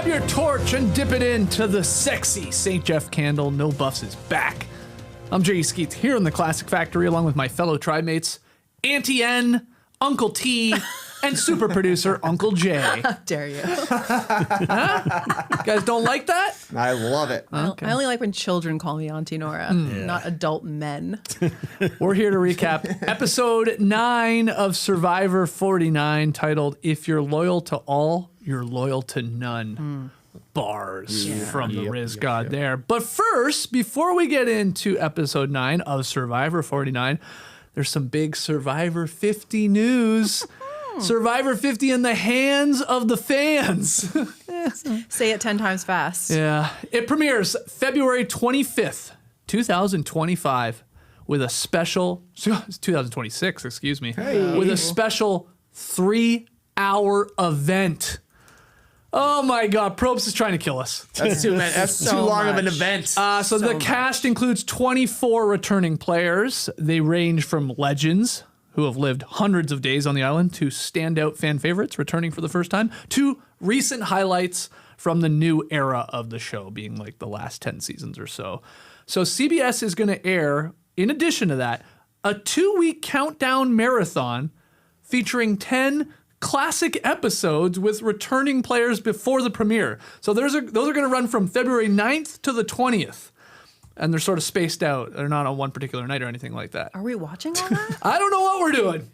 Grab your torch and dip it into the sexy St. Jeff candle. No Buffs is back. I'm Jay Skeets here in the Classic Factory along with my fellow tribe mates, Auntie N, Uncle T, and super producer Uncle J. How dare you? You guys don't like that? I love it. I only like when children call me Auntie Nora, not adult men. We're here to recap episode 9 of Survivor 49, titled If You're Loyal to All, You're Loyal to None. Bars from the Riz God there. But first, before we get into episode 9 of Survivor 49, there's some big Survivor 50 news. Survivor 50 in the hands of the fans. Say it 10 times fast. Yeah. It premieres February 25th, 2025 with a special, 2026, excuse me, with a special 3-hour event. Oh my God, Probst is trying to kill us. That's too many. That's So too long of an much. event. So the cast includes 24 returning players. They range from legends who have lived hundreds of days on the island to standout fan favorites returning for the first time to recent highlights from the new era of the show, being like the last 10 seasons or so. So CBS is going to air, in addition to that, a 2-week countdown marathon featuring 10 classic episodes with returning players before the premiere. So those are going to run from February 9th to the 20th. And they're sort of spaced out. They're not on one particular night or anything like that. Are we watching all that? I don't know what we're doing.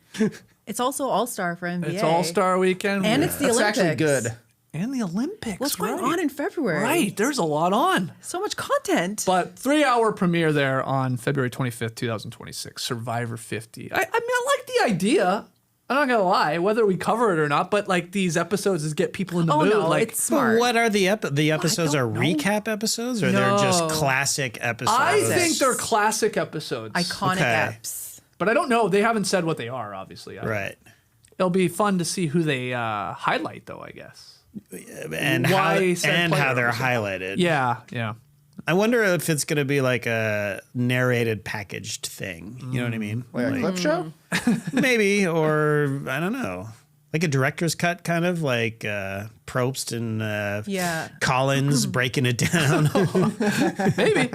It's also All-Star for NBA. It's All-Star weekend. And it's the That's Olympics. actually good. And the Olympics. What's going right. on in February? Right, there's a lot on. So much content. But 3-hour premiere there on February 25th, 2026, Survivor 50. I mean, I like the idea. I'm not gonna lie, whether we cover it or not, but like these episodes is get people in the mood. no, like, it's smart. What are the episodes? Are recap episodes, or they're just classic episodes? I think they're classic episodes. Iconic Okay. apps. But I don't know. They haven't said what they are, obviously. Right. It'll be fun to see who they highlight, though, I guess. And Why said how player they're was it? highlighted. Yeah. I wonder if it's going to be like a narrated packaged thing. You know what I mean? Like a clip show? Maybe, or I don't know. Like a director's cut, kind of like Probst and Collins breaking it down. Maybe.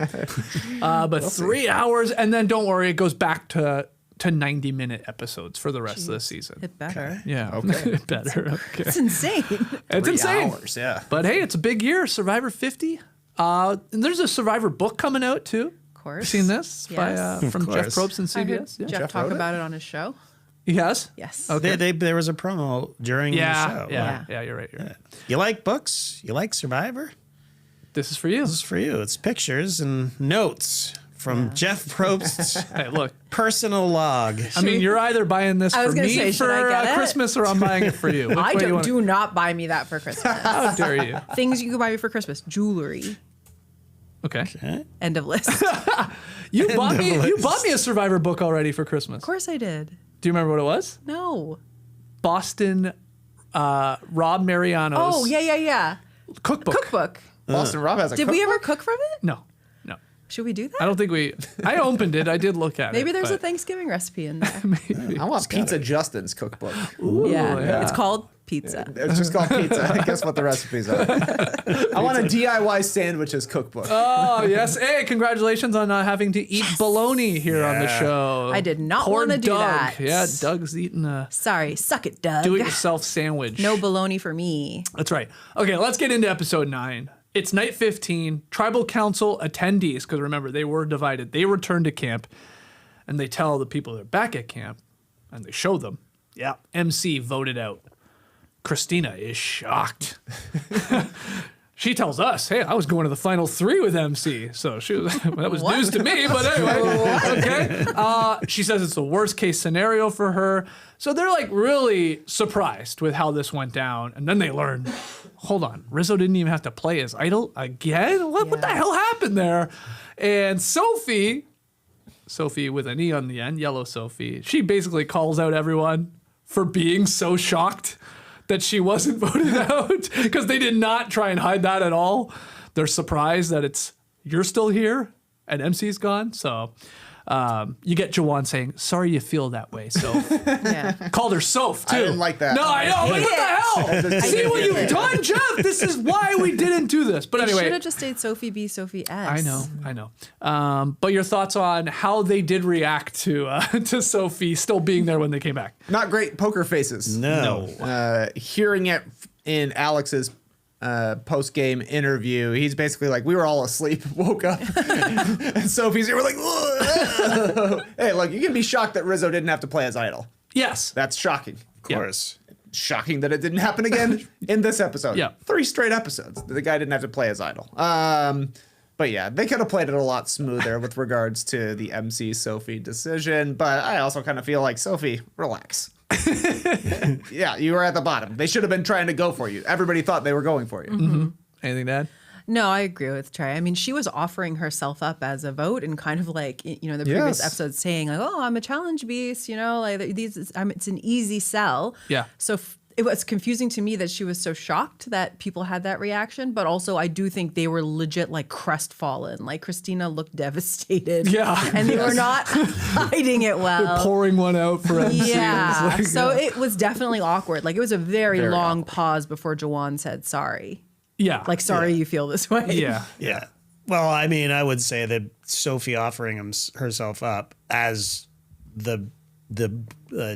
But 3 hours, and then don't worry, it goes back to 90-minute episodes for the rest of the season. It better. Yeah. Okay. It better. Okay. It's insane. It's insane. 3 hours, yeah. But hey, it's a big year, Survivor 50. And there's a Survivor book coming out too. Of course. Seen this Yes. by from Jeff course. Probst and I heard CBS? Yeah. Jeff Jeff talk wrote it? about it on his show. Yes. Yes. Okay. There was a promo during the show. Yeah. You're right. You like books? You like Survivor? This is for you. This is for you. It's pictures and notes from Jeff Probst's Hey, look. personal log. I mean, you're either buying this I for was gonna me say, should for I get it? Christmas, or I'm buying it for you. Which I way do, you wanna- do not buy me that for Christmas. How dare you? Things you can buy me for Christmas. Jewelry. Okay. End of list. You bought of me. You list. bought me a Survivor book already for Christmas. Of course I did. Do you remember what it was? No. Boston, Rob Mariano's. Oh, yeah. Cookbook. Cookbook. Boston Rob has a Did we ever cook from it? No. Should we do that? I don't think we. I opened it. I did look at it. Maybe there's a but Thanksgiving recipe in there. maybe. I want Pizza Justin's cookbook. yeah. It's called pizza. It's just called pizza. Guess what the recipes are? I want a DIY sandwiches cookbook. Oh yes! Hey, congratulations on not having to eat bologna here on the show. I did not Poor wanna do Doug. that. Yeah, Doug's eating a Sorry. Suck it, Doug. do-it-yourself sandwich. No bologna for me. That's right. Okay, let's get into episode 9. It's night 15. Tribal Council attendees, because remember, they were divided. They return to camp, and they tell the people that are back at camp, and they show them, yeah, MC voted out. Kristina is shocked. She tells us, hey, I was going to the final 3 with MC. So she was, that was news to me, but anyway. Okay. She says it's the worst case scenario for her. So they're like really surprised with how this went down. And then they learn, hold on, Rizo didn't even have to play his idol again? What the hell happened there? And Sophie with an E on the end, yellow Sophie, she basically calls out everyone for being so shocked that she wasn't voted out, because they did not try and hide that at all. They're surprised that you're still here and MC's gone. So You get Jawan saying, "Sorry you feel that way." So called her Soph too. I didn't like that. No, I know. Like, what the hell? See what you've done, Jeff. This is why we didn't do this. But anyway, should have just stayed Sophie B, Sophie S. I know. But your thoughts on how they did react to Sophie still being there when they came back? Not great poker faces. No. Hearing it in Alex's post-game interview, he's basically like, we were all asleep, woke up, and Sophie's here, we're like, ugh. Hey, look, you can be shocked that Rizo didn't have to play as idol. Yes. That's shocking. Of course. Shocking that it didn't happen again in this episode. Yeah. 3 straight episodes. The guy didn't have to play as idol. But yeah, they could have played it a lot smoother with regards to the MC Sophie decision. But I also kind of feel like, Sophie, relax. Yeah, you were at the bottom. They should have been trying to go for you. Everybody thought they were going for you. Mm-hmm. Anything to add? No, I agree with Trey. I mean, she was offering herself up as a vote and kind of like, the previous episode saying like, oh, I'm a challenge beast, like it's an easy sell. Yeah. So it was confusing to me that she was so shocked that people had that reaction. But also I do think they were legit like crestfallen. Like Kristina looked devastated. Yeah. And they were not hiding it well. They're pouring one out for MC. Yeah. So it was definitely awkward. Like it was a very long pause before Jawan said sorry. Yeah. Like, sorry you feel this way. Yeah. Yeah. Well, I mean, I would say that Sophie offering herself up as the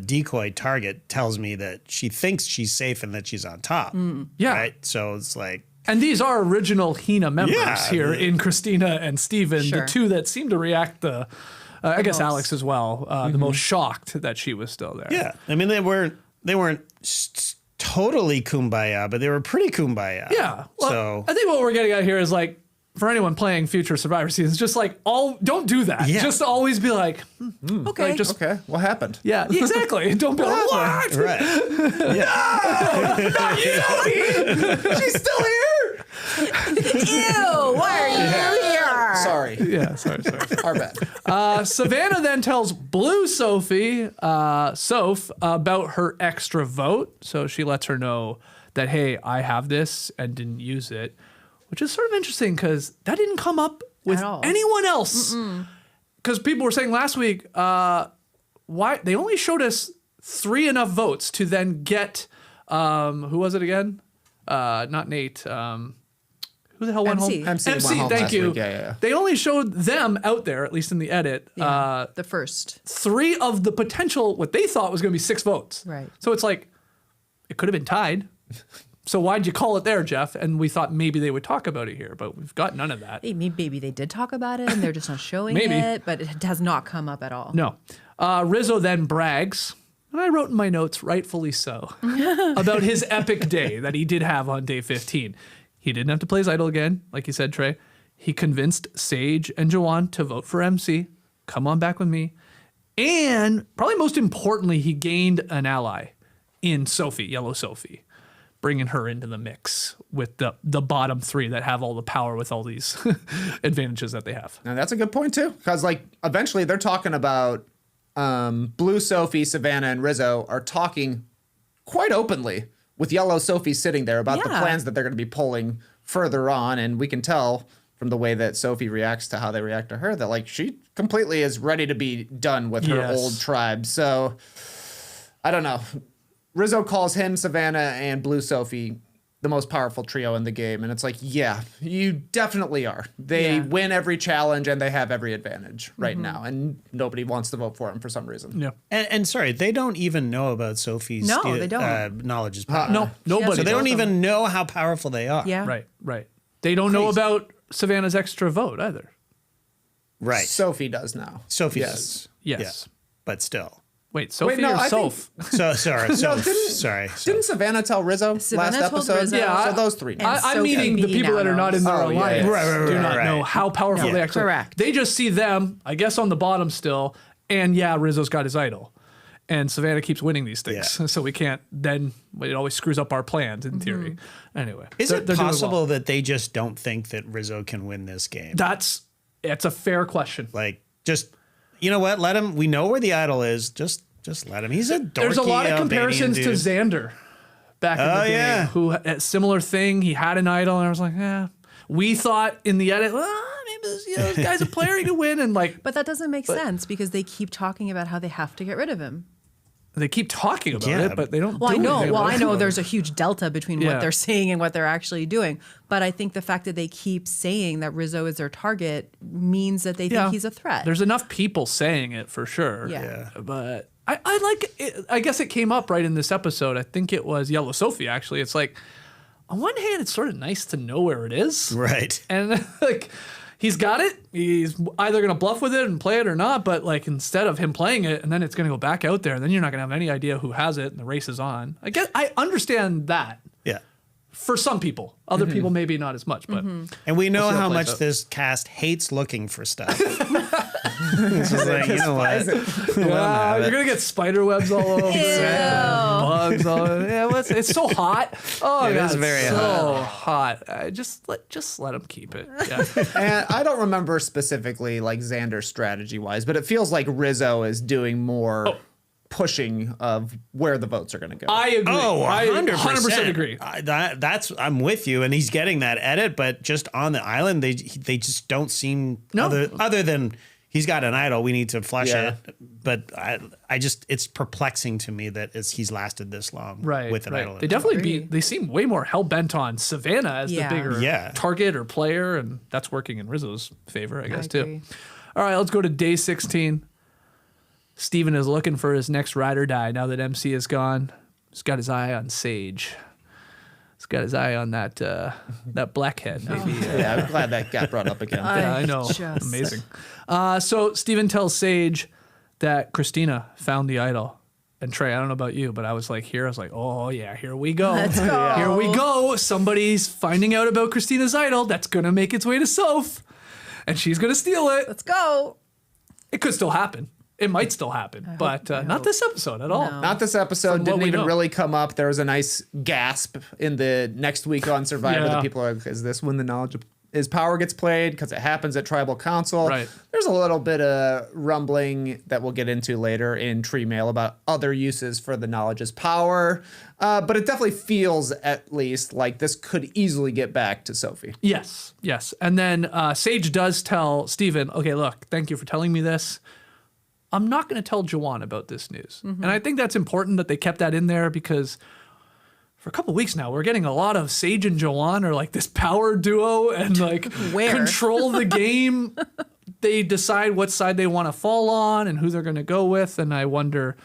decoy target tells me that she thinks she's safe and that she's on top. Yeah. Right? So it's like... And these are original Hina members here in Kristina and Steven, Sure. the two that seem to react I guess Alex as well, the most shocked that she was still there. Yeah. I mean, they weren't totally kumbaya, but they were pretty kumbaya. Yeah. Well, So I think what we're getting at here is like, for anyone playing future Survivor seasons, just like don't do that. Yeah. Just always be like, Okay. like just Okay, what happened? yeah, exactly. Don't be like, what? right. She's still here! Ew, why are you here? Sorry. Yeah, sorry. Our bad. Savannah then tells Blue Sophie, Soph, about her extra vote. So she lets her know that, hey, I have this and didn't use it, which is sort of interesting because that didn't come up with anyone else. Because people were saying last week, why they only showed us 3 enough votes to then get, who was it again? Not Nate. Who the hell went MC. home? MC went home thank last you. week. Yeah. They only showed them out there, at least in the edit. The first. 3 of the potential, what they thought was going to be 6 votes. Right. So it's like, it could have been tied. So why'd you call it there, Jeff? And we thought maybe they would talk about it here, but we've got none of that. Maybe they did talk about it and they're just not showing Maybe. it, but it has not come up at all. No. Rizzo then brags, and I wrote in my notes, rightfully so, about his epic day that he did have on day 15. He didn't have to play his idol again, like you said, Trey. He convinced Sage and Jawan to vote for MC. Come on back with me. And probably most importantly, he gained an ally in Sophie, Yellow Sophie, bringing her into the mix with the bottom 3 that have all the power with all these advantages that they have. And that's a good point too, because like eventually they're talking about Blue Sophie, Savannah, and Rizzo are talking quite openly with Yellow Sophie sitting there about the plans that they're going to be pulling further on, and we can tell from the way that Sophie reacts to how they react to her that like she completely is ready to be done with her old tribe. So I don't know. Rizzo calls him, Savannah, and Blue Sophie the most powerful trio in the game. And it's like, yeah, you definitely are. They win every challenge and they have every advantage right now. And nobody wants to vote for them for some reason. Yeah. And sorry, they don't even know about Sophie's they don't. knowledge is power. No, nobody. So they don't does. even know how powerful they are. Yeah. Right. They don't know about Savannah's extra vote either. Right. Sophie does now. Sophie Yes. does. Yes. Yeah. But still. Wait, Sophie no, or I think- Soph? So sorry. didn't- Sorry. Didn't Savannah tell Rizzo Savannah last told episode? Rizzo. Yeah, So those 3 know. And I'm Sophie meaning the people that are not in their Oh, yeah, alliance yeah. Right, do not know how powerful Yeah. they actually are. Correct. They just see them, I guess, on the bottom still. And yeah, Rizzo's got his idol. And Savannah keeps winning these things. Yeah. So we can't then, it always screws up our plans in theory. Anyway. Is they're it doing possible well. that they just don't think that Rizzo can win this game? It's a fair question. Like, just, you know what? Let him. We know where the idol is. Just let him. He's a dorky There's a lot of Albanian comparisons to dude. Xander back in the day, yeah. who a similar thing. He had an idol, and I was like, we thought in the edit, maybe is, this guy's a player, he can win. And like, But that doesn't make sense because they keep talking about how they have to get rid of him. they keep talking about it, but they don't Well, do I know. anything Well, about I it. know there's a huge delta between Yeah. what they're saying and what they're actually doing. But I think the fact that they keep saying that Rizzo is their target means that they think he's a threat. There's enough people saying it for sure. Yeah. But I like it. I guess it came up right in this episode. I think it was Yellow Sophie, actually. It's like, on one hand, it's sort of nice to know where it is. Right. And like, he's got it. He's either going to bluff with it and play it or not. But like, instead of him playing it and then it's going to go back out there, and then you're not going to have any idea who has it and the race is on. I understand that Yeah. for some people. Other people, maybe not as much. But And we know see how how it plays much out. this cast hates looking for stuff. It's just like, you know what? you're going to get spider webs all over it. Bugs all over it. Yeah, it's so hot. Oh, It God, is very it's so hot. Just let him keep it. Yeah. And I don't remember specifically like Xander's strategy wise, but it feels like Rizzo is doing more pushing of where the votes are going to go. I agree. Oh, I 100%. 100% agree. I'm with you, and he's getting that edit, but just on the island, they just don't seem other than he's got an idol. We need to flush it, but I just it's perplexing to me that he's lasted this long with an idol. They definitely they seem way more hell bent on Savannah as the bigger target or player, and that's working in Rizzo's favor, I guess too. agree. All right, let's go to day 16. Steven is looking for his next ride or die now that MC is gone. He's got his eye on Sage. He's got his eye on that blackhead. Maybe. Yeah, I'm glad that got brought up again. Yeah, I know. Amazing. So Steven tells Sage that Kristina found the idol. And Trey, I don't know about you, but I was like, oh yeah, here we go. Let's go. Here we go. Somebody's finding out about Kristina's idol. That's going to make its way to Soph. And she's going to steal it. Let's go. It could still happen. It might still happen, but not this episode at all. No. Not this episode. From what Didn't we even know. really come up. There was a nice gasp in the next week on Survivor. Yeah. That people are like, is this when the knowledge of his power gets played? Because it happens at Tribal Council. Right. There's a little bit of rumbling that we'll get into later in Tree Mail about other uses for the knowledge is power. But it definitely feels at least like this could easily get back to Sophie. Yes. And then Sage does tell Steven, okay, look, thank you for telling me this. I'm not going to tell Jawan about this news. And I think that's important that they kept that in there because for a couple weeks now, we're getting a lot of Sage and Jawan are like this power duo and like control the game. They decide what side they want to fall on and who they're going to go with. And I wonder,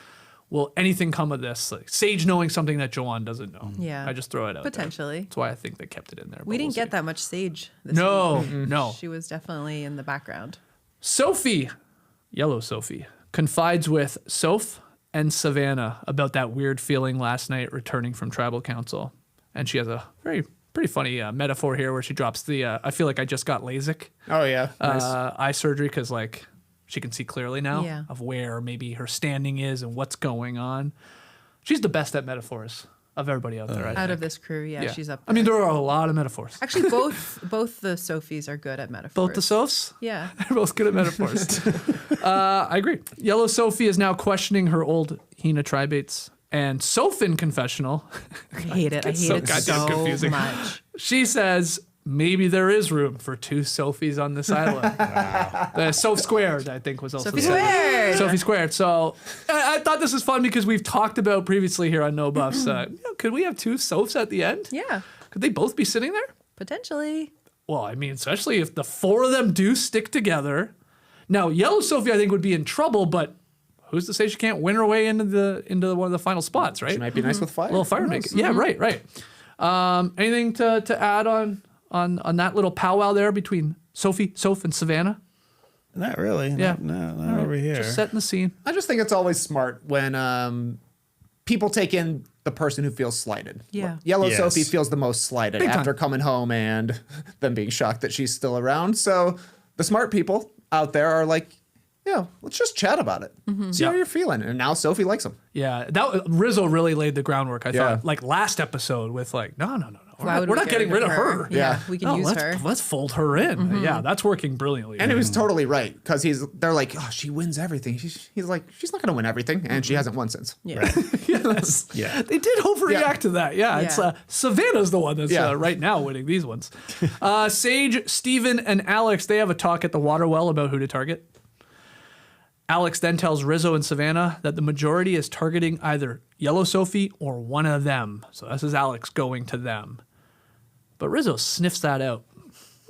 will anything come of this? Like Sage knowing something that Jawan doesn't know. Yeah. I just throw it out Potentially. there. That's why I think they kept it in there. We but didn't we'll get see. that much Sage this No, week. no. She was definitely in the background. Sophie, Yellow Sophie, confides with Soph and Savannah about that weird feeling last night returning from Tribal Council. And she has a pretty funny metaphor here where she drops the, I feel like I just got LASIK Oh, yeah. Nice. eye surgery because like she can see clearly now of where maybe her standing is and what's going on. She's the best at metaphors of everybody out there. I Out think. of this crew, she's up there. I mean, there are a lot of metaphors. Actually, both the Sophies are good at metaphors. Both the Sophs? Yeah. They're both good at metaphors. I agree. Yellow Sophie is now questioning her old Hina tribates. And Soph in confessional, I hate it. I hate so it goddamn so confusing. much. she says maybe there is room for two Sophies on this island. Soph squared, I think, was also Sophie said. squared. Sophie squared. So I thought this was fun because we've talked about previously here on No Buffs. Could we have two Sophs at the end? Yeah, Could they both be sitting there? potentially. Well, I mean, especially if the four of them do stick together. Now, Yellow Sophie, I think, would be in trouble, but who's to say she can't win her way into one of the final spots, right? She might be nice with fire. A little fire making. Yeah, right. Anything to add on that little powwow there between Soph and Savannah? Not really. Yeah. Not over here. Just setting the scene. I just think it's always smart when people take in the person who feels slighted. Yeah. Yellow Yes. Sophie feels the most slighted Big after time. coming home and them being shocked that she's still around. So the smart people out there are like, yeah, let's just chat about it. See how you're feeling. And now Sophie likes him. Yeah, Rizzo really laid the groundwork. I Yeah. thought, like last episode with like, no. we're not getting rid of her. Yeah, we can use her. Let's fold her in. Yeah, that's working brilliantly. And he was totally right because they're like, oh, she wins everything. He's like, she's not going to win everything, and she hasn't won since. Yeah. Right. Yes. Yeah. They did overreact to that. Yeah, it's Savannah's the one that's right now winning these ones. Sage, Steven, and Alex, they have a talk at the water well about who to target. Alex then tells Rizo and Savannah that the majority is targeting either Yellow Sophie or one of them. So this is Alex going to them. But Rizo sniffs that out.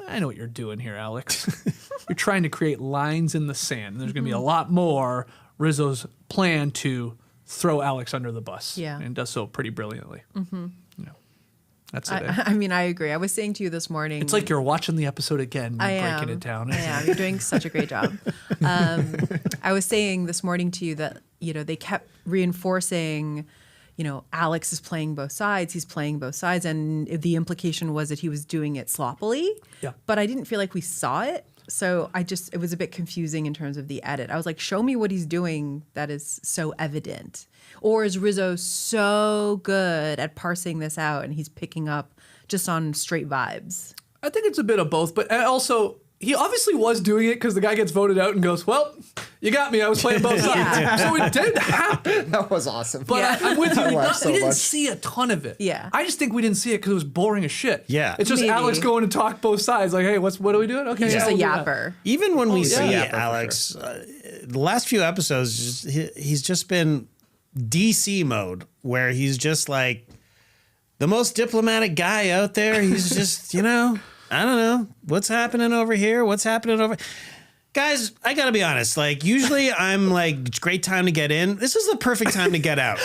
I know what you're doing here, Alex. You're trying to create lines in the sand. There's going to be a lot more. Rizzo's plan to throw Alex under the bus. Yeah. And does so pretty brilliantly. That's it. I mean, I agree. I was saying to you this morning. It's like you're watching the episode again and breaking it down. I am. You're doing such a great job. I was saying this morning to you that, they kept reinforcing, Alex is playing both sides. He's playing both sides. And the implication was that he was doing it sloppily. Yeah. But I didn't feel like we saw it. So it was a bit confusing in terms of the edit. I was like, show me what he's doing that is so evident. Or is Rizo so good at parsing this out and he's picking up just on straight vibes? I think it's a bit of both, but also he obviously was doing it because the guy gets voted out and goes, well, you got me. I was playing both sides. Yeah. So it did happen. That was awesome. But I'm with you. I laughed so We didn't much. see a ton of it. Yeah. I just think we didn't see it because it was boring as shit. Yeah. It's just Maybe. Alex going to talk both sides. Like, hey, what are we doing? Okay. He's just a we'll do that. yapper. Even when we yeah. see Yeah, for Alex, the last few episodes, he's just been DC mode, where he's just like the most diplomatic guy out there. He's just, I don't know what's happening over here. What's happening over. Guys, I gotta be honest. Like, usually I'm like, it's a great time to get in. This is the perfect time to get out.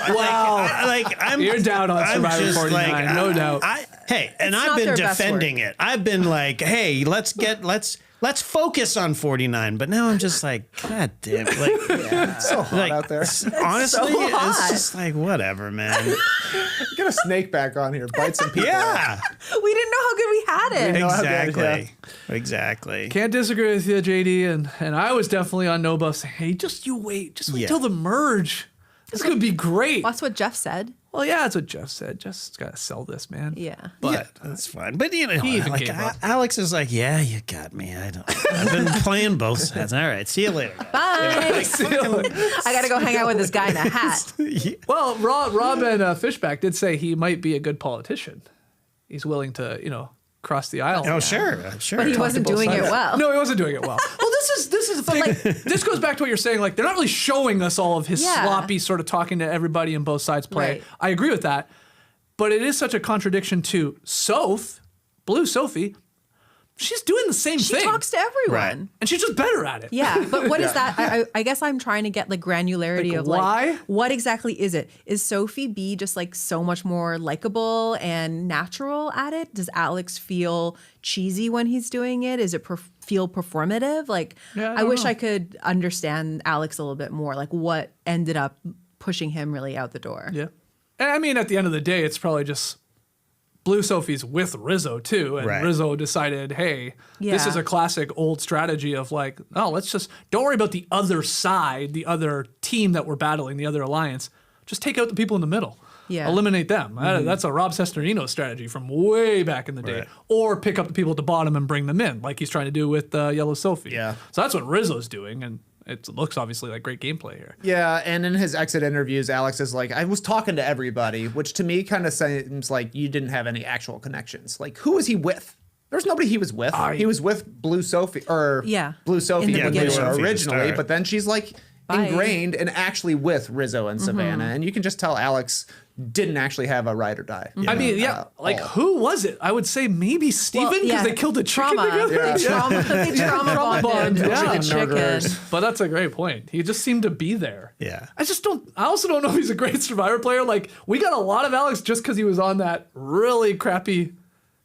Wow. You're down on Survivor 49, no doubt. And I've not been their best defending it. I've been like, hey, let's focus on 49. But now I'm just like, God damn it. Like, So hot out there. honestly, so hot. it's just like, whatever, man. Get a snake back on here. Bite some people. Yeah, We didn't know how good we had it. know how good, exactly. Exactly. Can't disagree with you, JD. And I was definitely on no buff saying, hey, you wait till the merge. This could be great. That's what Jeff said. Well, yeah, that's what Jeff said. Jeff's got to sell this, man. Yeah. But That's fine. But, He even like, gave up. Alex is like, yeah, you got me. I've been playing both sides. All right. See you later, guys. Bye. I got to go hang out with this guy in a hat. well, Rob and Fishback did say he might be a good politician. He's willing to, cross the aisle. Oh, sure. Sure. But he Talk to wasn't both doing it sides. well. No, he wasn't doing it well. Well, this is the thing. This goes back to what you're saying. Like, they're not really showing us all of his sloppy sort of talking to everybody in both sides play. Right. I agree with that. But it is such a contradiction to Blue Sophie. She's doing the same She thing. talks to everyone. Right. And she's just better at it. Yeah, but what is that? I guess I'm trying to get like granularity Like, of why? like what exactly is it? Is Sophie B just like so much more likable and natural at it? Does Alex feel cheesy when he's doing it? Is it feel performative? Like, Yeah, I I don't wish know. I could understand Alex a little bit more. Like, what ended up pushing him really out the door? Yeah. And I mean, at the end of the day, it's probably just Blue Sophie's with Rizo too. And Right. Rizo decided, hey, this Yeah. is a classic old strategy of like, oh, don't worry about the other side, the other team that we're battling, the other alliance. Just take out the people in the middle. Yeah. Eliminate them. That's a Rob Cesternino strategy from way back in the day. Right. Or pick up the people at the bottom and bring them in, like he's trying to do with Yellow Sophie. Yeah. So that's what Rizzo's doing. And it looks obviously like great gameplay here. Yeah, and in his exit interviews, Alex is like, I was talking to everybody, which to me kind of seems like you didn't have any actual connections. Like, who was he with? There's nobody he was with. He was with Blue Sophie, or Blue Sophie In the when they beginning. were Sophie to originally, start. but then she's like Bye. ingrained and actually with Rizzo and Savannah, and you can just tell Alex didn't actually have a ride or die. I mean, like who was it? I would say maybe Steven because they killed a chicken trauma. together. They trauma bonded Yeah. over the Chicken chicken. murderers. But that's a great point. He just seemed to be there. Yeah. I also don't know if he's a great Survivor player. Like, we got a lot of Alex just because he was on that really crappy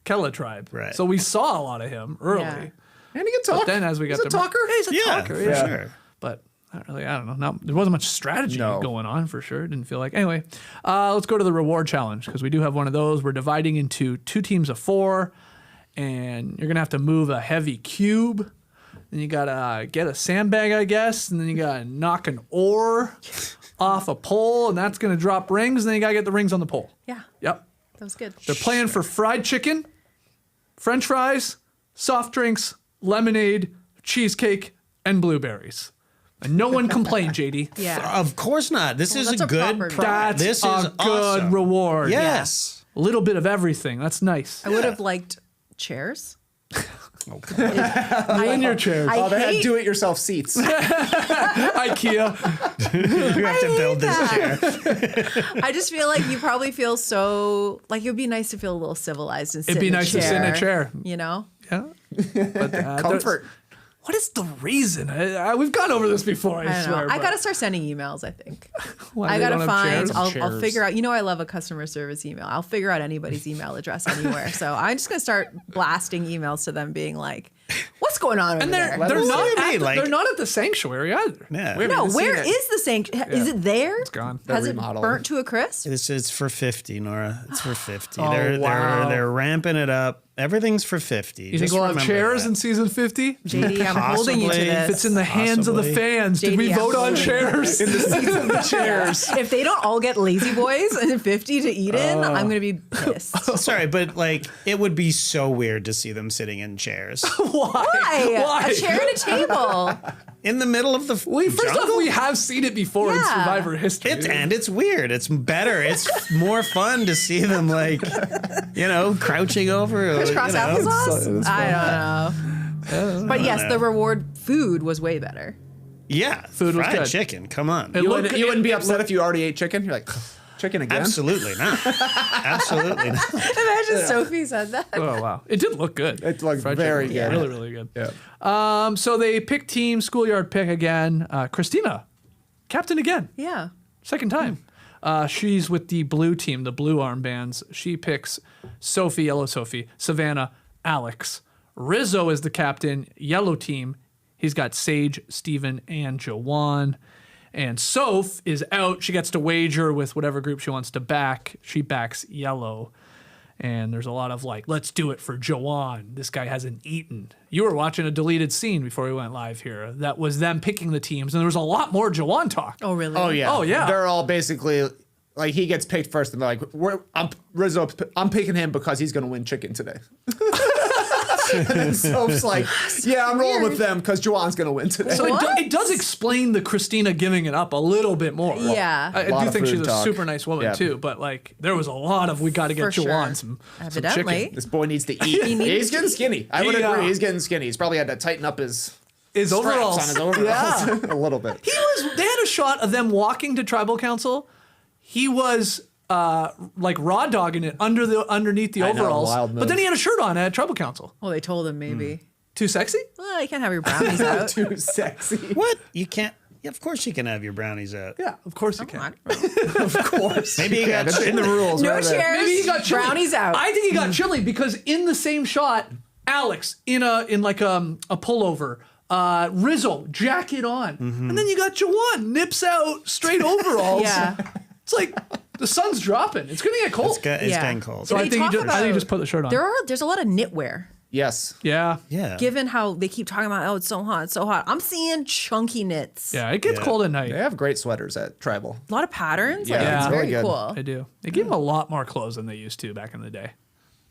Kella tribe. Right. So we saw a lot of him early. Yeah. And he can talk. But then as we got He's a to talker. he's a Yeah, talker. for Yeah. sure. But not really, I don't know. There wasn't much strategy No. going on for sure. Didn't feel like. Anyway, let's go to the reward challenge because we do have one of those. We're dividing into 2 teams of 4, and you're gonna have to move a heavy cube. Then you gotta get a sandbag, I guess, and then you gotta knock an ore off a pole, and that's gonna drop rings. And then you gotta get the rings on the pole. Yeah. Yep. That was good. They're playing for fried chicken, French fries, soft drinks, lemonade, cheesecake, and blueberries. And no one complained, JD. Yeah. Of course not. This is that's a a good proper product. That's This is a good awesome. reward. Yes. A little bit of everything. That's nice. I would have liked chairs. In your chairs. I They had hate- do-it-yourself seats. IKEA. You have to build this chair. I just feel like you probably feel so like it would be nice to feel a little civilized and sit It'd be in nice a to sit in a chair. You know? Yeah. But, Comfort. What is the reason? We've gone over this before, I, I don't swear. know. I but gotta start sending emails. I think why I they gotta don't have find. chairs? I'll Chairs. figure out. You know, I love a customer service email. I'll figure out anybody's email address anywhere. So I'm just gonna start blasting emails to them, being like, "What's going on over And they're there?" they're What do not you at mean? the, Like- they're not at the sanctuary either. Yeah. We haven't No, even seen where it. is the sanctuary? Is it there? It's gone. Has it remodeling. burnt to a crisp? This is for 50, Nora. It's for 50. Oh, wow. They're ramping it up. Everything's for 50. You think we'll have chairs in season 50? JD, I'm holding you to Possibly. this. If it's in the hands of the Possibly. fans, did we JD, I'm vote on holding chairs? In the seats of the chairs. If they don't all get lazy boys and 50 to eat in, I'm gonna be pissed. Sorry, but like it would be so weird to see them sitting in chairs Why? Why? A chair and a table. in the middle of the First off, jungle? we have seen it before in Yeah. Survivor history. It's weird. It's better. It's more fun to see them like, crouching over. Crisscross applesauce? it's I don't know. But yes, the reward food was way better. Yeah, Food was fried good. chicken. Come on. It You looked- wouldn't be upset if you already ate chicken? You're like, chicken again? Absolutely not. Absolutely not. Imagine Sophie said that. Oh wow, it did look good. It looked Fried very chicken. good. Really, really good. Yeah. So they pick team schoolyard pick again. Kristina, captain again, Yeah. second time. She's with the blue team, the blue armbands. She picks Sophie, yellow Sophie, Savannah, Alex. Rizo is the captain, yellow team. He's got Sage, Steven, and Jawan. And Soph is out. She gets to wager with whatever group she wants to back. She backs yellow. And there's a lot of like, let's do it for Jawan. This guy hasn't eaten. You were watching a deleted scene before we went live here. That was them picking the teams. And there was a lot more Jawan talk. Oh, really? Oh, yeah. Oh, yeah. They're all basically, like, he gets picked first, and they're like, I'm picking him because he's going to win chicken today. And then Soph's like, yeah, I'm rolling with them because Jawan's going to win today. So What? it does explain the Kristina giving it up a little bit more. Yeah. I Lot do of think food she's a talk. super nice woman Yeah. too, but like there was a lot of we got to get For Jawan sure. some Evidently. chicken. This boy needs to eat. He's getting skinny. I would agree. He's getting skinny. He's probably had to tighten up his His straps overalls. on his overalls Yeah. a little bit. They had a shot of them walking to tribal council. He was like raw dogging it underneath the I know, overalls. wild But then move. he had a shirt on at tribal council. Well, they told him maybe. Too sexy? Well, you can't have your brownies out. Too sexy. What? You can't. Yeah, of course you can have your brownies out. Yeah, of course you Come can. on. Of course. Maybe he got It's in the rules. No right there. chairs. Maybe he got chili. Brownies out. I think he got chili because in the same shot, Alex in like a pullover, Rizo jacket on, and then you got Jawan nips out straight overalls. Yeah. It's like the sun's dropping. It's gonna get cold. It's getting cold. So I They think, talk I think you about- just put the shirt on. There's a lot of knitwear. Yes. Yeah. Yeah. Given how they keep talking about, oh, it's so hot, it's so hot. I'm seeing chunky knits. Yeah, it gets Yeah. cold at night. They have great sweaters at Tribal. A lot of patterns. Yeah, like, it's it's very very good. cool. They do. They give him a lot more clothes than they used to back in the day.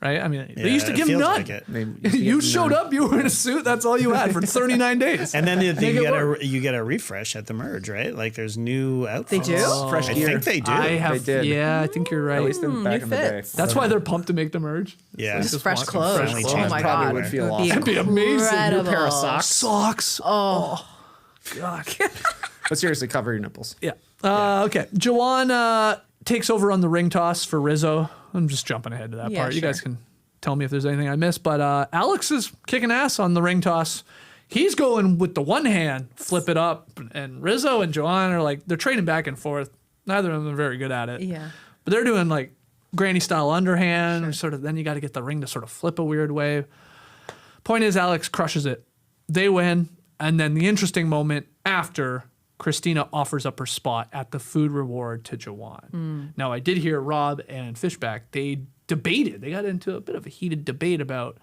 Right? I mean, they Yeah, used to it give him feels none. like it. They used to You give showed none. up, you were in a suit, that's all you had for 39 days. And then Make it work. you get a refresh at the merge, right? Like there's new outfits. They do? Fresh I gear. think they do. I have, They did. yeah, I think you're right. At least in, back new in the day. fits. That's why they're pumped to make the merge. Yeah. They Just fresh want some clothes. friendly Oh change my probably god. would feel It awesome. That'd be amazing. incredible. New pair of socks. Socks. Oh, God. But seriously, cover your nipples. Yeah. Okay. Jawan takes over on the ring toss for Rizo. I'm just jumping ahead to that Yeah, part. You sure. guys can tell me if there's anything I missed. But Alex is kicking ass on the ring toss. He's going with the one hand, flip it up. And Rizo and Jawan are like, they're trading back and forth. Neither of them are very good at it. yeah. But they're doing like granny style underhand. Sort of. Then you got to get the ring to sort of flip a weird way. Point is, Alex crushes it. They win. And then the interesting moment after, Kristina offers up her spot at the food reward to Jawan. Now, I did hear Rob and Fishback, they debated. They got into a bit of a heated debate about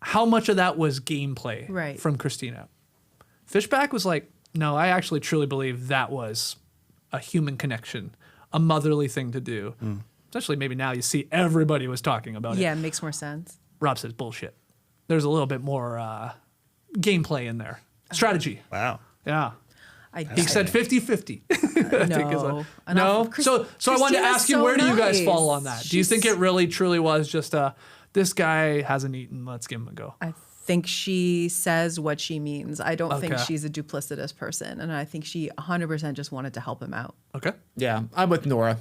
how much of that was gameplay Right. from Kristina. Fishback was like, no, I actually truly believe that was a human connection, a motherly thing to do. especially maybe now you see everybody was talking about it. Yeah, it makes more sense. Rob says bullshit. There's a little bit more gameplay in there. Strategy. Wow. Yeah. He I said 50-50. no. No? So I wanted to Christina's ask you, so where do you guys nice. fall on that? Do you think it really truly was just this guy hasn't eaten, let's give him a go? I think she says what she means. I don't think Okay. she's a duplicitous person. And I think she 100% just wanted to help him out. Okay. Yeah, I'm with Nora.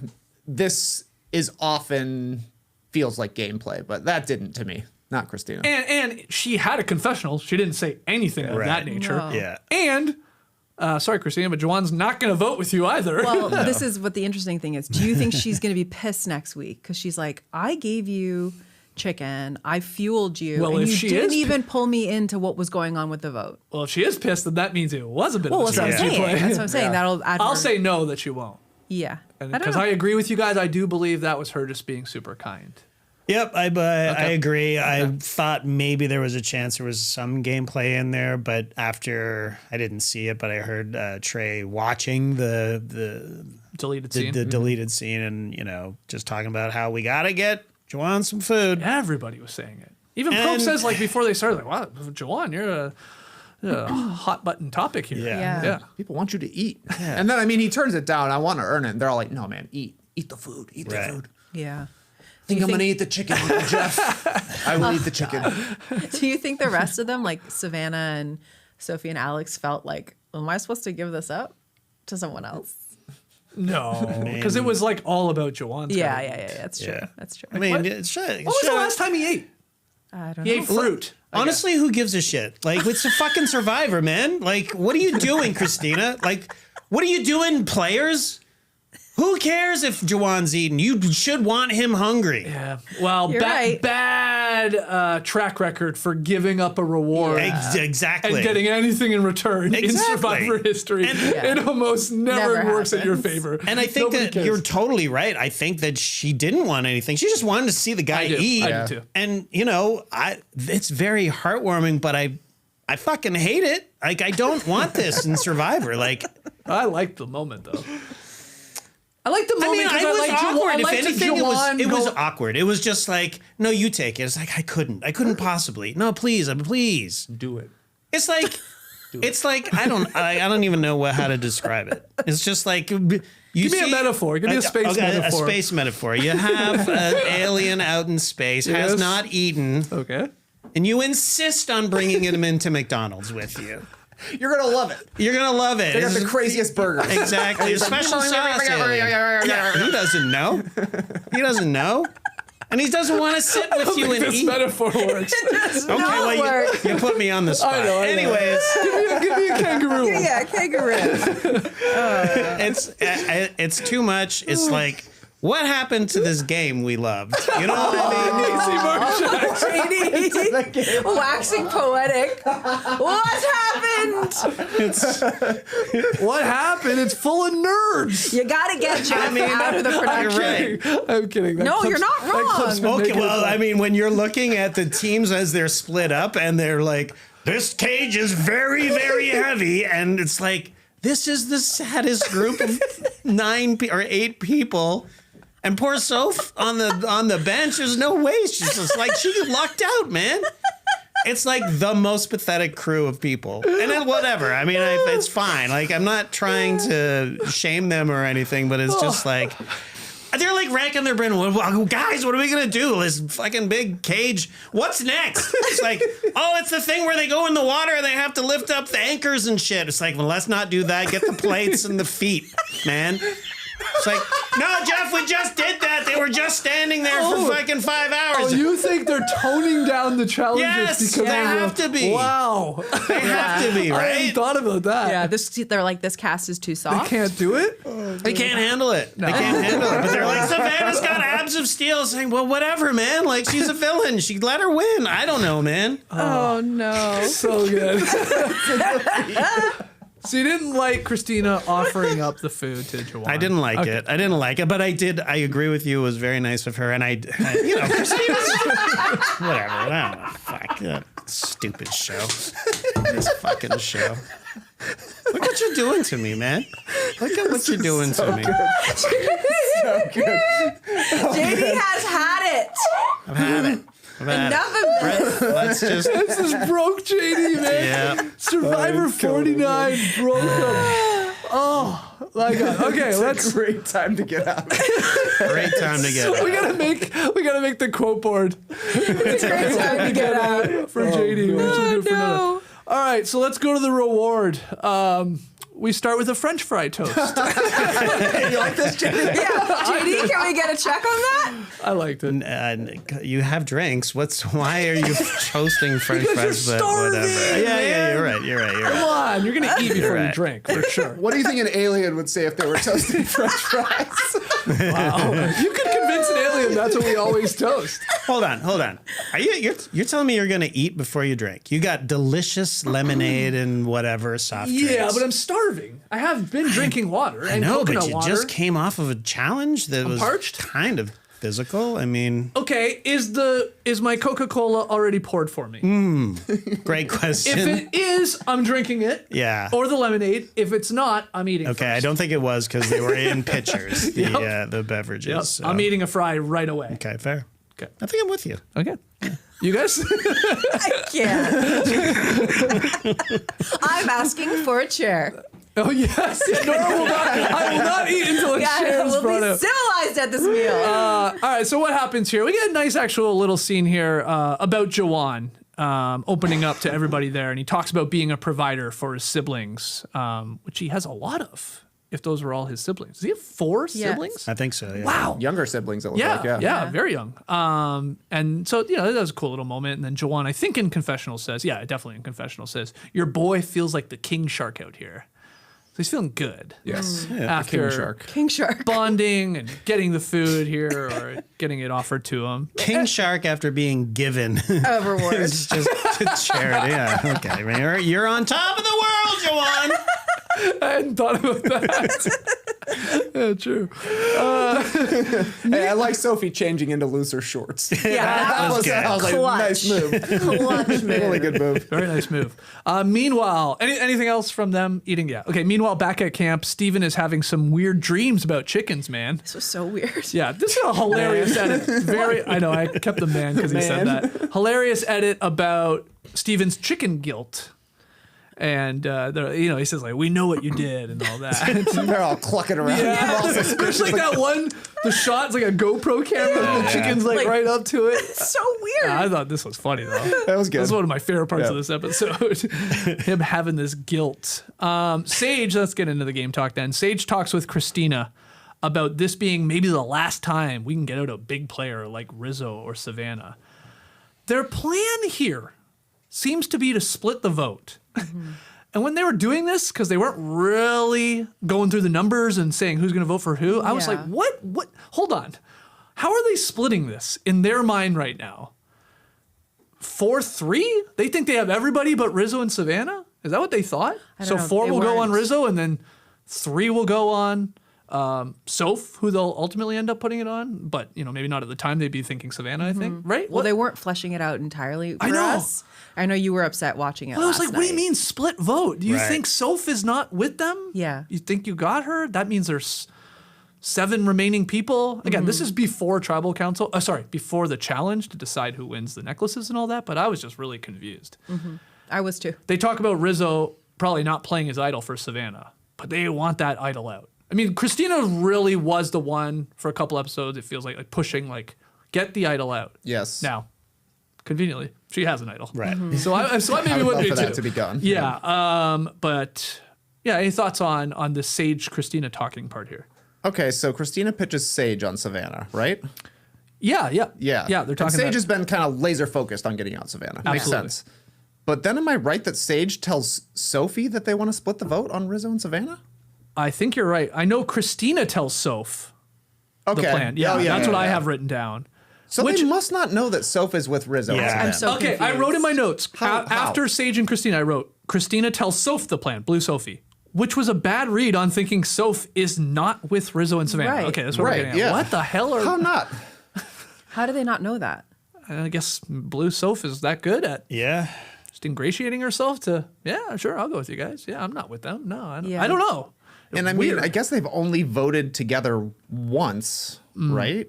This is often feels like gameplay, but that didn't to me. Not Kristina. And she had a confessional. She didn't say anything of Right. that nature. No. Yeah. And, sorry, Kristina, but Jawan's not going to vote with you either. Well, this is what the interesting thing is. Do you think she's going to be pissed next week? Because she's like, I gave you chicken, I fueled you, Well, and if you she didn't is even pull me into what was going on with the vote. Well, if she is pissed, then that means it was a bit Well, of a that's what I'm strategy saying. play. That's what I'm saying. That'll add I'll more- say no that she won't. Yeah. Because I agree with you guys. I do believe that was her just being super kind. Yep, I agree. I thought maybe there was a chance there was some gameplay in there, but after I didn't see it, but I heard Trey watching the Deleted scene. the deleted scene and just talking about how we gotta get Jawan some food. Everybody was saying it. Even Probe And- says, like, before they started, like, wow, Jawan, you're a hot button topic here. Yeah. People want you to eat. And then, I mean, he turns it down. I want to earn it. And they're all like, no, man, eat. Eat the food. Eat the Right. food. Yeah. I think I'm going to eat the chicken, Uncle Jeff. I will eat the chicken. Do you think the rest of them, like Savannah and Sophie and Alex, felt like, am I supposed to give this up to someone else? No, because it was like all about Jawan. Yeah. That's true. Yeah. That's true. I mean, What? it should, When was the last time he ate? I don't He know. ate fruit. honestly, who gives a shit? Like, it's a fucking Survivor, man. Like, what are you doing, Kristina? Like, what are you doing, players? Who cares if Jawan's eating? You should want him hungry. Yeah. Well, You're right. bad track record for giving up a reward Exactly. and getting anything in return in Exactly. Survivor history. And- It almost never Never works in your happens. favor. And I think Nobody that cares. you're totally right. I think that she didn't want anything. She just wanted to see the guy I do. eat. I do too. And it's very heartwarming, but I fucking hate it. Like, I don't want this in Survivor. Like, I liked the moment though. I like the I moment mean, because I was like awkward. I If liked anything, Jawan it was go- awkward. It was just like, no, you take it. It's like I couldn't possibly. No, please, please. do it. It's like, I don't even know how to describe it. It's just like, Give me a metaphor. Give me a space metaphor. A space metaphor. You have an alien out in space, has Yes. not eaten, Okay. and you insist on bringing him into McDonald's with you. You're going to love it. You're gonna love it. They got the It's- craziest burgers. Exactly. A special sauce. alien. Yeah, he doesn't know. He doesn't know. And he doesn't want to sit with you and This eat. metaphor works. Okay, well, work. you put me on the spot. I know. Anyways, Give me a kangaroo. Yeah, kangaroo. it's too much. It's like, what happened to this game we loved? You know what I mean? Easy Mark. Waxing poetic. What happened? It's, What happened? It's full of nerds. You gotta get Jeff out of the production. right. I'm kidding. That No, clip's- you're not that clip's wrong. been Okay, making well, it- I mean, when you're looking at the teams as they're split up and they're like, this cage is very, very heavy, and it's like, this is the saddest group of 8 people. And poor Soph on the bench, there's no way. She's just like, she lucked out, man. It's like the most pathetic crew of people. And then whatever. I mean, it's fine. Like, I'm not trying to shame them or anything, but it's just like, they're like racking their brain. Well, guys, what are we going to do? This fucking big cage. What's next? It's like, oh, it's the thing where they go in the water and they have to lift up the anchors and shit. It's like, well, let's not do that. Get the plates and the feet, man. It's like, no, Jeff, we just did that. They were just standing there for fucking 5 hours. Oh, you think they're toning down the challenges Yes, because they they have to be. Wow. They have to be, I right? hadn't thought about that. Yeah, they're like, this cast is too They soft. can't do it? They can't handle it. They can't handle it. But they're like, Savannah's got abs of steel. Saying, well, whatever, man. Like, she's a villain. She let her win. I don't know, man. Oh no. So good. So you didn't like Kristina offering up the food to Jawan? I didn't like it. I didn't like it, but I did. I agree with you. It was very nice of her, and whatever. I don't know. Fuck that stupid show. This fucking show. Look what you're doing to me, man. Look at what you're doing to me. JD has had it. I've had it. Enough of this. Let's just. This is broke JD, man. Yeah. Survivor 49 broke him. Oh my god. Okay, let's. Great time to get out. Great time to get. We gotta make the quote board. It's a great time to get out. For JD. We should do it for no. All right, so let's go to the reward. We start with a French fry toast. You like this, JD? Yeah, JD, can we get a check on that? I liked it. You have drinks. Why are you toasting French fries? you're But whatever. starving, Yeah, you're right. Come on, you're gonna eat before you right. drink for sure. What do you think an alien would say if they were toasting French fries? Wow. You could convince an alien that's what we always toast. Hold on. Are you're telling me you're gonna eat before you drink? You got delicious lemonade and whatever soft drinks. Yeah, but I'm starving. I have been drinking water. I and know, coconut but you water. just came off of a challenge that was parched? kind of physical. I mean, Okay, is my Coca-Cola already poured for me? great question. If it is, I'm drinking it. Yeah. Or the lemonade. If it's not, I'm eating. Okay, first. I don't think it was because they were in pitchers. Yep. The beverages. Yep. So. I'm eating a fry right away. Okay, fair. Okay. I think I'm with you. Okay. You guys? I can't. I'm asking for a chair. Oh yes. Nora will not. I will not eat until a chair is we'll brought be out. civilized at this meal. All right. So what happens here? We get a nice actual little scene here about Jawan opening up to everybody there, and he talks about being a provider for his siblings, which he has a lot of. If those were all his siblings, does he have 4 Yes. siblings? I think so. Yeah. Wow. Younger siblings, it looks Yeah, like. yeah, very young. And so, that was a cool little moment. And then Jawan, I think in confessional says, definitely in confessional says, your boy feels like the king shark out here. So he's feeling good. Yes. After King Shark. King Shark. bonding and getting the food here or getting it offered to him. King Shark after being given Overword. it's just a charity. Yeah. Okay. You're on top of the world, Jawan. I hadn't thought about that. Yeah, true. Hey, I like Sophie changing into looser shorts. Yeah, that was, good. I was like, Clutch. nice move. Clutch move. Really good move. Very nice move. Meanwhile, anything else from them eating? Yeah. Okay. Meanwhile, back at camp, Steven is having some weird dreams about chickens, man. This was so weird. Yeah, this is a hilarious edit. I know, I kept the man because he said that. Hilarious edit about Steven's chicken guilt. And, he says, like, we know what you did and all that. They're all clucking around. They're all There's suspicious. like that one, the shot's like a GoPro camera and the chicken's like right up to it. So weird. I thought this was funny, though. That was good. That's one of my favorite parts of this episode. Him having this guilt. Sage, let's get into the game talk then. Sage talks with Kristina about this being maybe the last time we can get out a big player like Rizo or Savannah. Their plan here seems to be to split the vote. And when they were doing this, because they weren't really going through the numbers and saying who's going to vote for who, I was like, Yeah. what? Hold on. How are they splitting this in their mind right now? 4-3? They think they have everybody but Rizo and Savannah? Is that what they thought? I So don't know. 4 They will go on weren't. Rizo and then 3 will go on Soph, who they'll ultimately end up putting it on. But, maybe not at the time. They'd be thinking Savannah, I think. Right? Well, they weren't fleshing it out entirely for I know. us. I know you were upset watching it I was last like, what do you night. mean split vote? Do you Right. think Soph is not with them? Yeah. You think you got her? That means there's 7 remaining people. Again, this is before tribal council. Before the challenge to decide who wins the necklaces and all that. But I was just really confused. I was too. They talk about Rizo probably not playing his idol for Savannah, but they want that idol out. I mean, Kristina really was the one for a couple episodes. It feels like pushing, like, get the idol out. Yes. Now, conveniently, she has an idol. Right. So I maybe I would would love be for that too. to be gone. Yeah. But yeah, any thoughts on the Sage Kristina talking part here? Okay, so Kristina pitches Sage on Savannah, right? Yeah. Yeah. Yeah, they're And talking Sage about, has been kind of laser focused on getting out Savannah. Makes Absolutely. sense. But then am I right that Sage tells Sophie that they want to split the vote on Rizo and Savannah? I think you're right. I know Kristina tells Soph Okay. the plan. Yeah, Oh, that's what I yeah. have written down. So Which- they must not know that Soph is with Rizo. Yeah. and I'm so Okay, I confused. wrote in my notes How? after Sage and Kristina, I wrote Kristina tells Soph the plan, Blue Sophie, which was a bad read on thinking Soph is not with Rizo and Savannah. Right. Okay, that's what Right, we're getting at. yeah. What the hell are? How not? How do they not know that? I guess Blue Soph is that good at Yeah. just ingratiating herself to. Yeah, sure, I'll go with you guys. Yeah, I'm not with them. No, I don't Yeah. know. And I mean, I guess they've only voted together once, right?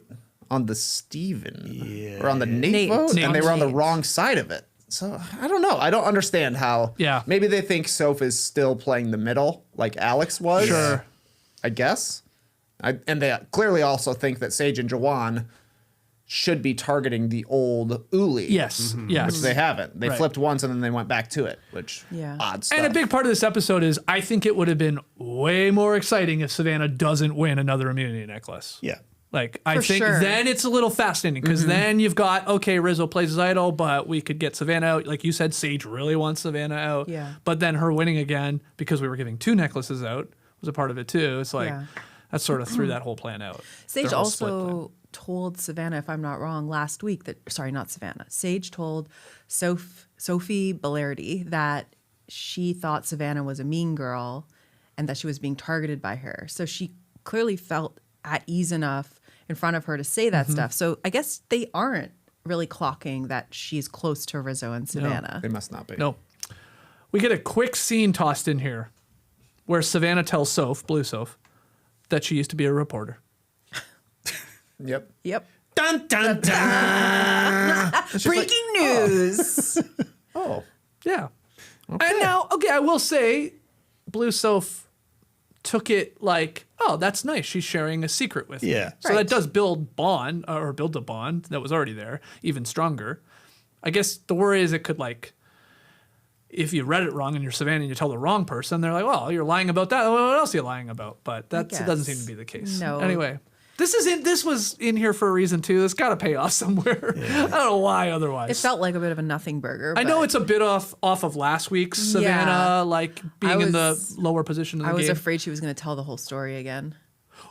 On the Steven or on the Nate vote, and they were on the wrong side of it. So I don't know. I don't understand how. Yeah. Maybe they think Soph is still playing the middle like Alex was. Sure. I guess. And they clearly also think that Sage and Jawan should be targeting the old Uli. Yes. Yes. Which they haven't. They flipped once and then they went back to it, which odd stuff. And a big part of this episode is I think it would have been way more exciting if Savannah doesn't win another immunity necklace. Yeah. Like, I think then it's a little fascinating because then you've got, okay, Rizo plays his idol, but we could get Savannah out. Like you said, Sage really wants Savannah out. Yeah. But then her winning again because we were giving 2 necklaces out was a part of it too. It's like, that sort of threw that whole plan out. Sage Their whole split plan. also told Savannah, if I'm not wrong, last week that, sorry, not Savannah. Sage told Sophie Bellardi that she thought Savannah was a mean girl and that she was being targeted by her. So she clearly felt at ease enough in front of her to say that stuff. So I guess they aren't really clocking that she's close to Rizo and Savannah. They must not be. No. We get a quick scene tossed in here where Savannah tells Blue Soph, that she used to be a reporter. Yep. Yep. Dun, dun, dun. Breaking news. Oh. Yeah. Okay. And now, okay, I will say Blue Soph took it like, oh, that's nice. She's sharing a secret with me. Yeah. So that does build a bond that was already there, even stronger. I guess the worry is it could like, if you read it wrong and you're Savannah and you tell the wrong person, they're like, well, you're lying about that. What else are you lying about? But that doesn't seem to be the case. No. Anyway, this was in here for a reason too. It's got to pay off somewhere. I don't know why otherwise. It felt like a bit of a nothing burger. I know it's a bit off of last week's Savannah, like being in the lower position of the game. I was afraid she was going to tell the whole story again.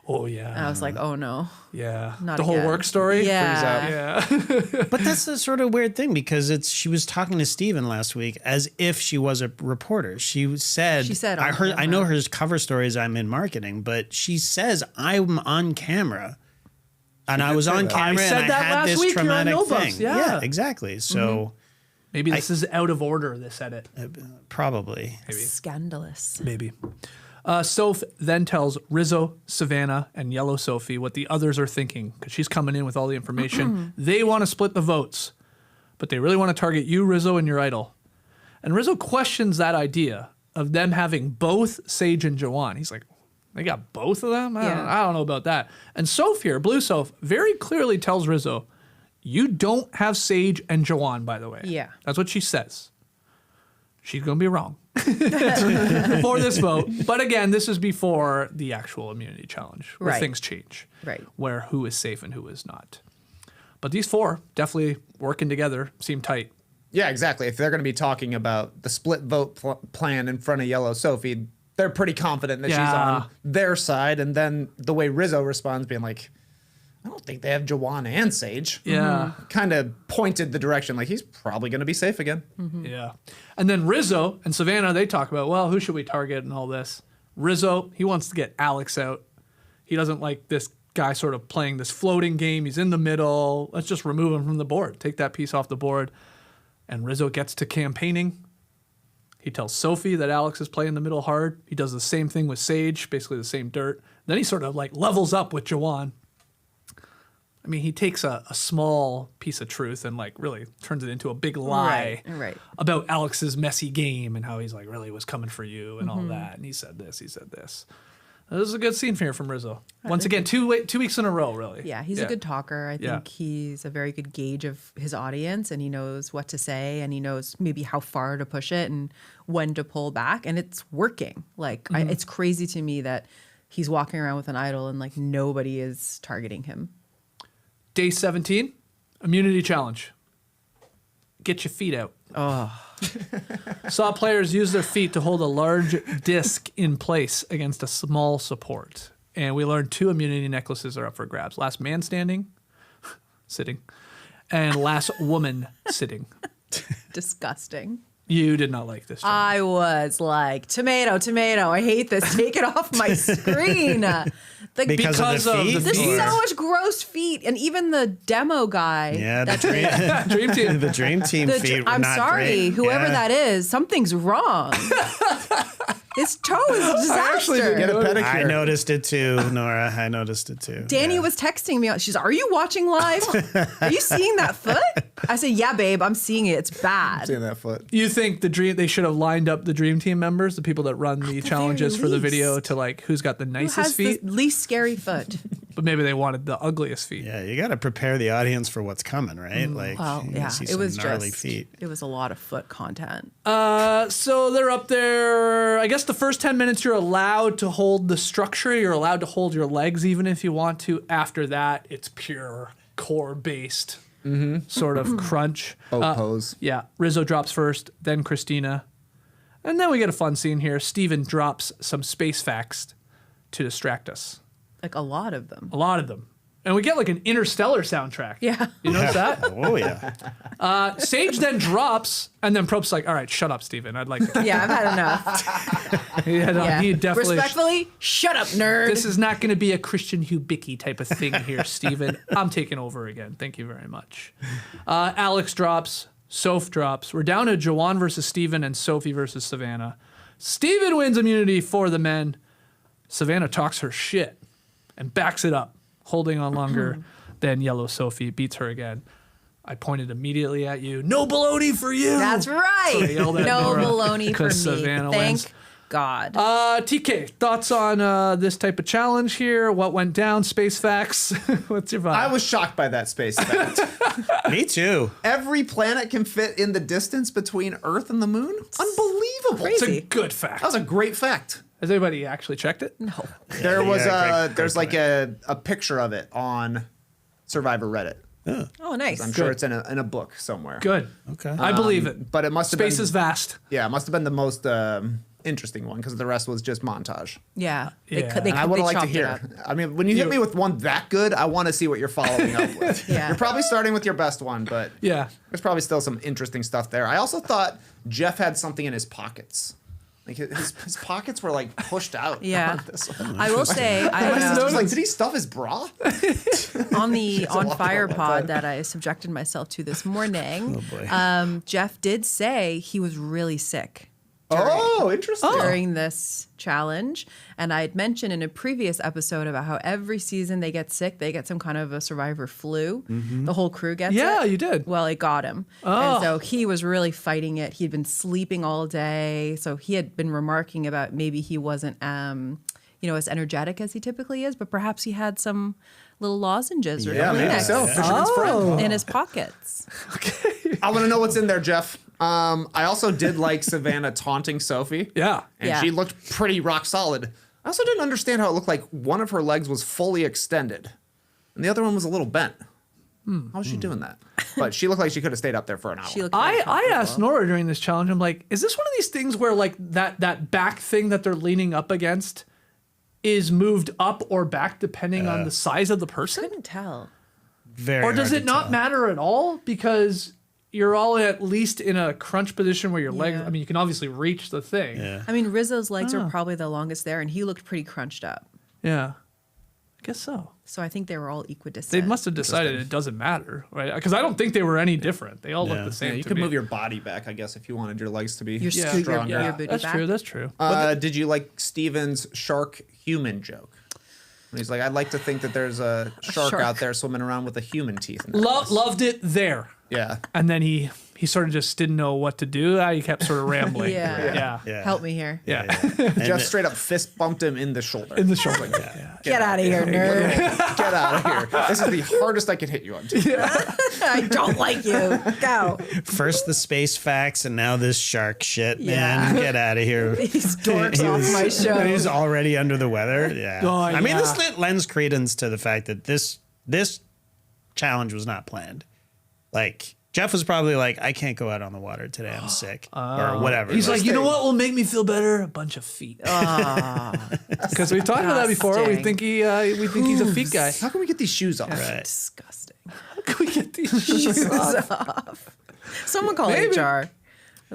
Oh, yeah. And I was like, oh, no. Yeah. Not the whole again. work story? Yeah. But that's the sort of weird thing because she was talking to Steven last week as if she was a reporter. She said I know her cover story is I'm in marketing, but she says I'm on camera. And I was on camera and I had this traumatic thing. Yeah, exactly. So maybe this is out of order, this edit. Probably. Maybe. Scandalous. Maybe. Soph then tells Rizo, Savannah, and Yellow Sophie what the others are thinking because she's coming in with all the information. They want to split the votes, but they really want to target you, Rizo, and your idol. And Rizo questions that idea of them having both Sage and Jawan. He's like, they got both of them? I don't know about that. And Soph here, Blue Soph, very clearly tells Rizo, you don't have Sage and Jawan, by the way. Yeah. That's what she says. She's going to be wrong for this vote. But again, this is before the actual immunity challenge where things change. Right. Where who is safe and who is not. But these 4 definitely working together seem tight. Yeah, exactly. If they're going to be talking about the split vote plan in front of Yellow Sophie, they're pretty confident that she's on their side. And then the way Rizo responds being like, I don't think they have Jawan and Sage. Yeah. Kind of pointed the direction like he's probably going to be safe again. Yeah. And then Rizo and Savannah, they talk about, well, who should we target and all this. Rizo, he wants to get Alex out. He doesn't like this guy sort of playing this floating game. He's in the middle. Let's just remove him from the board. Take that piece off the board. And Rizo gets to campaigning. He tells Sophie that Alex is playing the middle hard. He does the same thing with Sage, basically the same dirt. Then he sort of like levels up with Jawan. I mean, he takes a small piece of truth and like really turns it into a big lie about Alex's messy game and how he's like really was coming for you and all that. And he said this, he said this. This is a good scene here from Rizo. Once again, 2 weeks in a row, really. Yeah, he's a good talker. I think he's a very good gauge of his audience and he knows what to say and he knows maybe how far to push it and when to pull back. And it's working. Like, it's crazy to me that he's walking around with an idol and like nobody is targeting him. Day 17, immunity challenge. Get your feet out. Saw players use their feet to hold a large disc in place against a small support. And we learned 2 immunity necklaces are up for grabs. Last man standing, sitting, and last woman sitting. Disgusting. You did not like this, John. I was like, tomato, tomato. I hate this. Take it off my screen. Because of the feet? There's so much gross feet. And even the demo guy. Yeah, the Dream Team. The Dream Team feet were I'm not sorry, great. whoever that is, something's wrong. His toe is a disaster. Get a pedicure. I noticed it too, Nora. I noticed it too. Danny was texting me. She's, are you watching live? Are you seeing that foot? I said, yeah, babe, I'm seeing it. It's bad. Seeing that foot. You think they should have lined up the dream team members, the people that run the challenges for the video, to like who's got the Who nicest has feet? the least scary foot? But maybe they wanted the ugliest feet. Yeah, you got to prepare the audience for what's coming, right? Like, Well, you're gonna yeah, see it some was gnarly just, feet. it was a lot of foot content. So they're up there. I guess the first 10 minutes you're allowed to hold the structure. You're allowed to hold your legs even if you want to. After that, it's pure core-based sort of crunch. Boat pose. Yeah, Rizo drops first, then Kristina. And then we get a fun scene here. Steven drops some space facts to distract us. Like a lot of them. A lot of them. And we get like an Interstellar soundtrack. Yeah. You notice that? Oh, yeah. Sage then drops, and then Prope's like, all right, shut up, Steven. I'd like to. Yeah, I've had enough. Yeah. He definitely. Respectfully, shut up, nerd. This is not going to be a Christian Hubicki type of thing here, Steven. I'm taking over again. Thank you very much. Alex drops. Soph drops. We're down to Jawan versus Steven and Sophie versus Savannah. Steven wins immunity for the men. Savannah talks her shit and backs it up, holding on longer than Yellow Sophie. Beats her again. I pointed immediately at you. No baloney for you. That's right. So I yelled at No Nora baloney for me. 'cause Savannah Thank wins. God. TK, thoughts on this type of challenge here? What went down? Space facts? What's your vibe? I was shocked by that space fact. Me too. Every planet can fit in the distance between Earth and the moon? Unbelievable. It's a crazy. good fact. That was a great fact. Has anybody actually checked it? No. There was yeah, great there's like point. a picture of it on Survivor Reddit. Oh, nice. I'm sure it's in a book somewhere. Good. Okay. I believe it. But it must have Space been is vast. Yeah, it must have been the most interesting one because the rest was just montage. Yeah. Yeah. They, And I would they like to chopped it hear. up. I mean, when you hit me with one that good, I want to see what you're following up with. Yeah. You're probably starting with your best one, but Yeah. there's probably still some interesting stuff there. I also thought Jeff had something in his pockets. Like his pockets were like pushed out. Yeah. on this one. I will say, I I was like, did he stuff his bra? on the a on lot fire of pod that I subjected myself to this morning, Oh, boy. Jeff did say he was really sick Oh, interesting. during this challenge. And I had mentioned in a previous episode about how every season they get sick, they get some kind of a survivor flu. The whole crew gets it. Yeah, you did. Well, it got him. And so he was really fighting it. He'd been sleeping all day. So he had been remarking about maybe he wasn't, as energetic as he typically is, but perhaps he had some little lozenges or Yeah, maybe Kleenex so. Fisherman's friend. in his pockets. I want to know what's in there, Jeff. I also did like Savannah taunting Sophie. Yeah. And Yeah. she looked pretty rock solid. I also didn't understand how it looked like one of her legs was fully extended and the other one was a little bent. How was she doing that? But she looked like she could have stayed up there for an hour. She looked very I comfortable. asked Nora during this challenge, I'm like, is this one of these things where like that back thing that they're leaning up against is moved up or back depending on the size of the person? Couldn't tell. Very Or does hard it to not tell. matter at all? Because you're all at least in a crunch position where your legs, Yeah. I mean, you can obviously reach the thing. Yeah. I mean, Rizzo's legs are probably the longest there, and he looked pretty crunched up. Yeah. I guess so. So I think they were all They equidistant. must have decided it doesn't matter, right? Because I don't think they were any different. They all Yeah. look the same. Yeah, you to could me. move your body back, I guess, if you wanted your legs to be Your Yeah. scoot, stronger. your booty That's back. true. That's true. Did you like Steven's shark human joke? When he's like, I'd like to think that there's a shark shark. out there swimming around with a human teeth. in it." Loved it there. Yeah. And then he sort of just didn't know what to do. He kept sort of rambling. Yeah. Yeah. Yeah. Help me here. Yeah. Jeff straight up fist bumped him in the shoulder. In the shoulder. Yeah. Get out of here, nerd. Get out of here. This is the hardest I can hit you on. I don't like you. Go. First the space facts and now this shark shit, Yeah. man. Get out of here. These dorks off my show. And he's already under the weather. Yeah. Oh, I mean, yeah. this lends credence to the fact that this challenge was not planned. Like, Jeff was probably like, I can't go out on the water today. I'm sick. Or whatever. He's like, you know what will make me feel better? A bunch of feet. Because we've talked about that before. We Disgusting. think he's a feet guy. How can we get these shoes off? Right. Disgusting. How can we get these shoes off? Someone call Maybe. HR.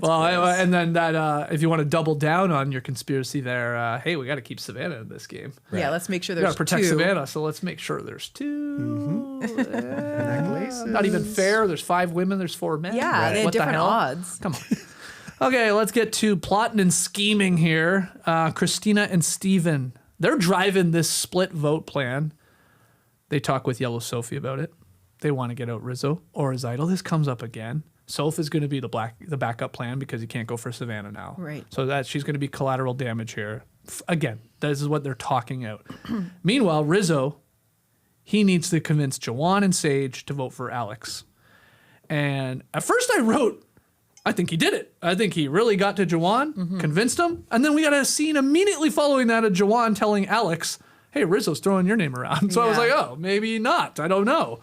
Well, and then that if you want to double down on your conspiracy there, hey, we got to keep Savannah in this game. Yeah, let's make sure We there's got to protect two. Savannah, so let's make sure there's two. Necklaces. Not even fair. There's 5 women. There's 4 men. Yeah, they had What the different hell? odds. Come Okay, let's get to plotting and scheming here. Kristina and Steven, they're driving this split vote plan. They talk with Yellow Sophie about it. They want to get out Rizo or his idol. This comes up again. Soph is going to be the backup plan because he can't go for Savannah now. Right. So that she's going to be collateral damage here. Again, this is what they're talking out. Meanwhile, Rizo, he needs to convince Jawan and Sage to vote for Alex. And at first I wrote, I think he did it. I think he really got to Jawan, convinced him. And then we got a scene immediately following that of Jawan telling Alex, hey, Rizzo's throwing your name around. So I was like, oh, maybe not. I don't know.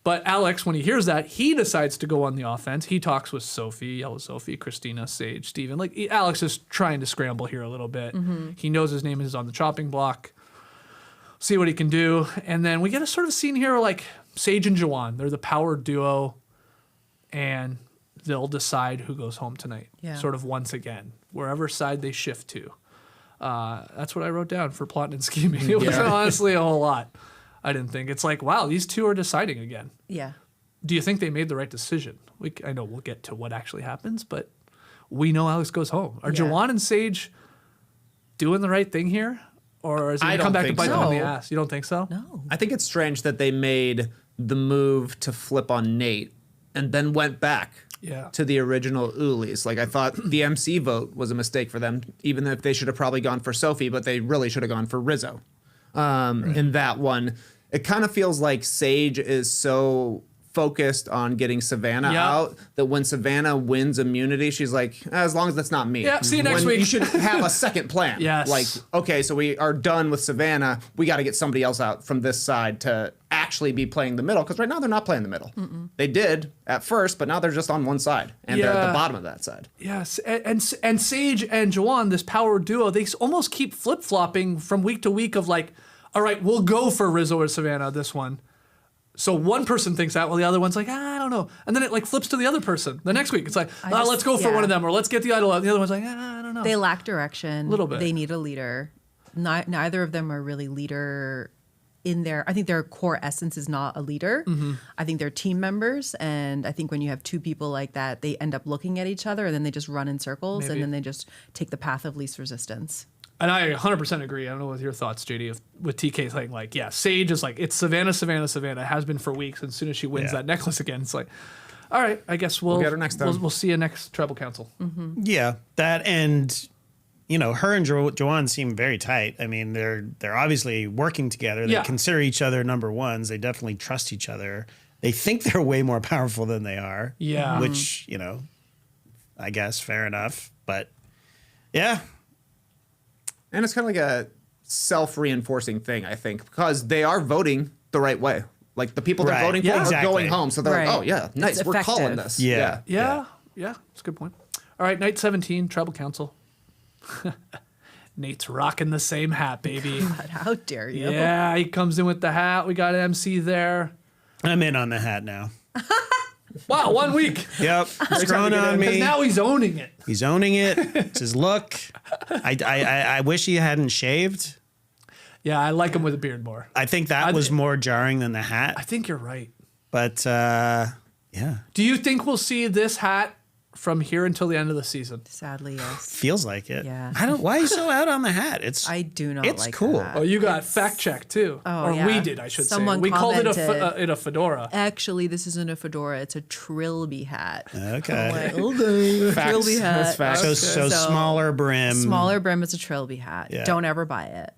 But Alex, when he hears that, he decides to go on the offense. He talks with Sophie, Yellow Sophie, Kristina, Sage, Steven. Like, Alex is trying to scramble here a little bit. He knows his name is on the chopping block. See what he can do. And then we get a sort of scene here where, like, Sage and Jawan, they're the power duo. And they'll decide who goes home tonight. Yeah. Sort of once again, wherever side they shift to. That's what I wrote down for plotting and scheming. It wasn't honestly a whole lot. I didn't think. It's like, wow, these two are deciding again. Yeah. Do you think they made the right decision? I know we'll get to what actually happens, but we know Alex goes home. Are Jawan and Sage doing the right thing here? Or is it going to come back to bite them in the ass? You don't think so? No. I think it's strange that they made the move to flip on Nate and then went back to the original Ulis. Like, I thought the MC vote was a mistake for them, even if they should have probably gone for Sophie, but they really should have gone for Rizo. In that one, it kind of feels like Sage is so focused on getting Savannah out that when Savannah wins immunity, she's like, as long as that's not me. Yeah, see you next week. You should have a second plan. Yes. Like, okay, so we are done with Savannah. We got to get somebody else out from this side to actually be playing the middle, because right now they're not playing the middle. They did at first, but now they're just on one side, and they're at the bottom of that side. Yes, and Sage and Jawan, this power duo, they almost keep flip-flopping from week to week of like, all right, we'll go for Rizo or Savannah this one. So one person thinks that, while the other one's like, I don't know. And then it like flips to the other person. The next week, it's like, let's go for one of them, or let's get the idol out. The other one's like, I don't know. They lack direction. A little bit. They need a leader. Neither of them are really leader in their, I think their core essence is not a leader. I think they're team members. And I think when you have two people like that, they end up looking at each other and then they just run in circles and then they just take the path of least resistance. And I 100% agree. I don't know what your thoughts, JD, with TK saying like, Sage is like, it's Savannah, Savannah, Savannah. It has been for weeks. And as soon as she wins that necklace again, it's like, all right, I guess we'll get her next time. We'll see you next Tribal Council. Yeah, that, and you know, her and Jawan seem very tight. I mean, they're obviously working together. They consider each other number ones. They definitely trust each other. They think they're way more powerful than they are. Yeah. Which, you know, I guess fair enough. But yeah. And it's kind of like a self-reinforcing thing, I think, because they are voting the right way. Like, the people they're voting for are going home. So they're like, oh, yeah, nice. It's We're calling effective. this. Yeah, that's a good point. All right, night 17, Tribal Council. Nate's rocking the same hat, baby. God, how dare you? Yeah, he comes in with the hat. We got MC there. I'm in on the hat now. Wow, 1 week. Yep, it's growing on me. Because now he's owning it. He's owning it. It's his look. I wish he hadn't shaved. Yeah, I like him with a beard more. I think that was more jarring than the hat. I think you're right. But yeah. Do you think we'll see this hat from here until the end of the season? Sadly, yes. Feels like it. Yeah. I don't. Why are you so out on the hat? I do not it's like cool. that. Oh, you got fact check too. Oh, or yeah. we did, I should Someone say. We called it commented. a fedora. Actually, this isn't a fedora. It's a trilby hat. Okay. Okay. Facts. Trilby hat. That's facts. So smaller brim. Smaller brim is a trilby hat. Yeah. Don't ever buy it.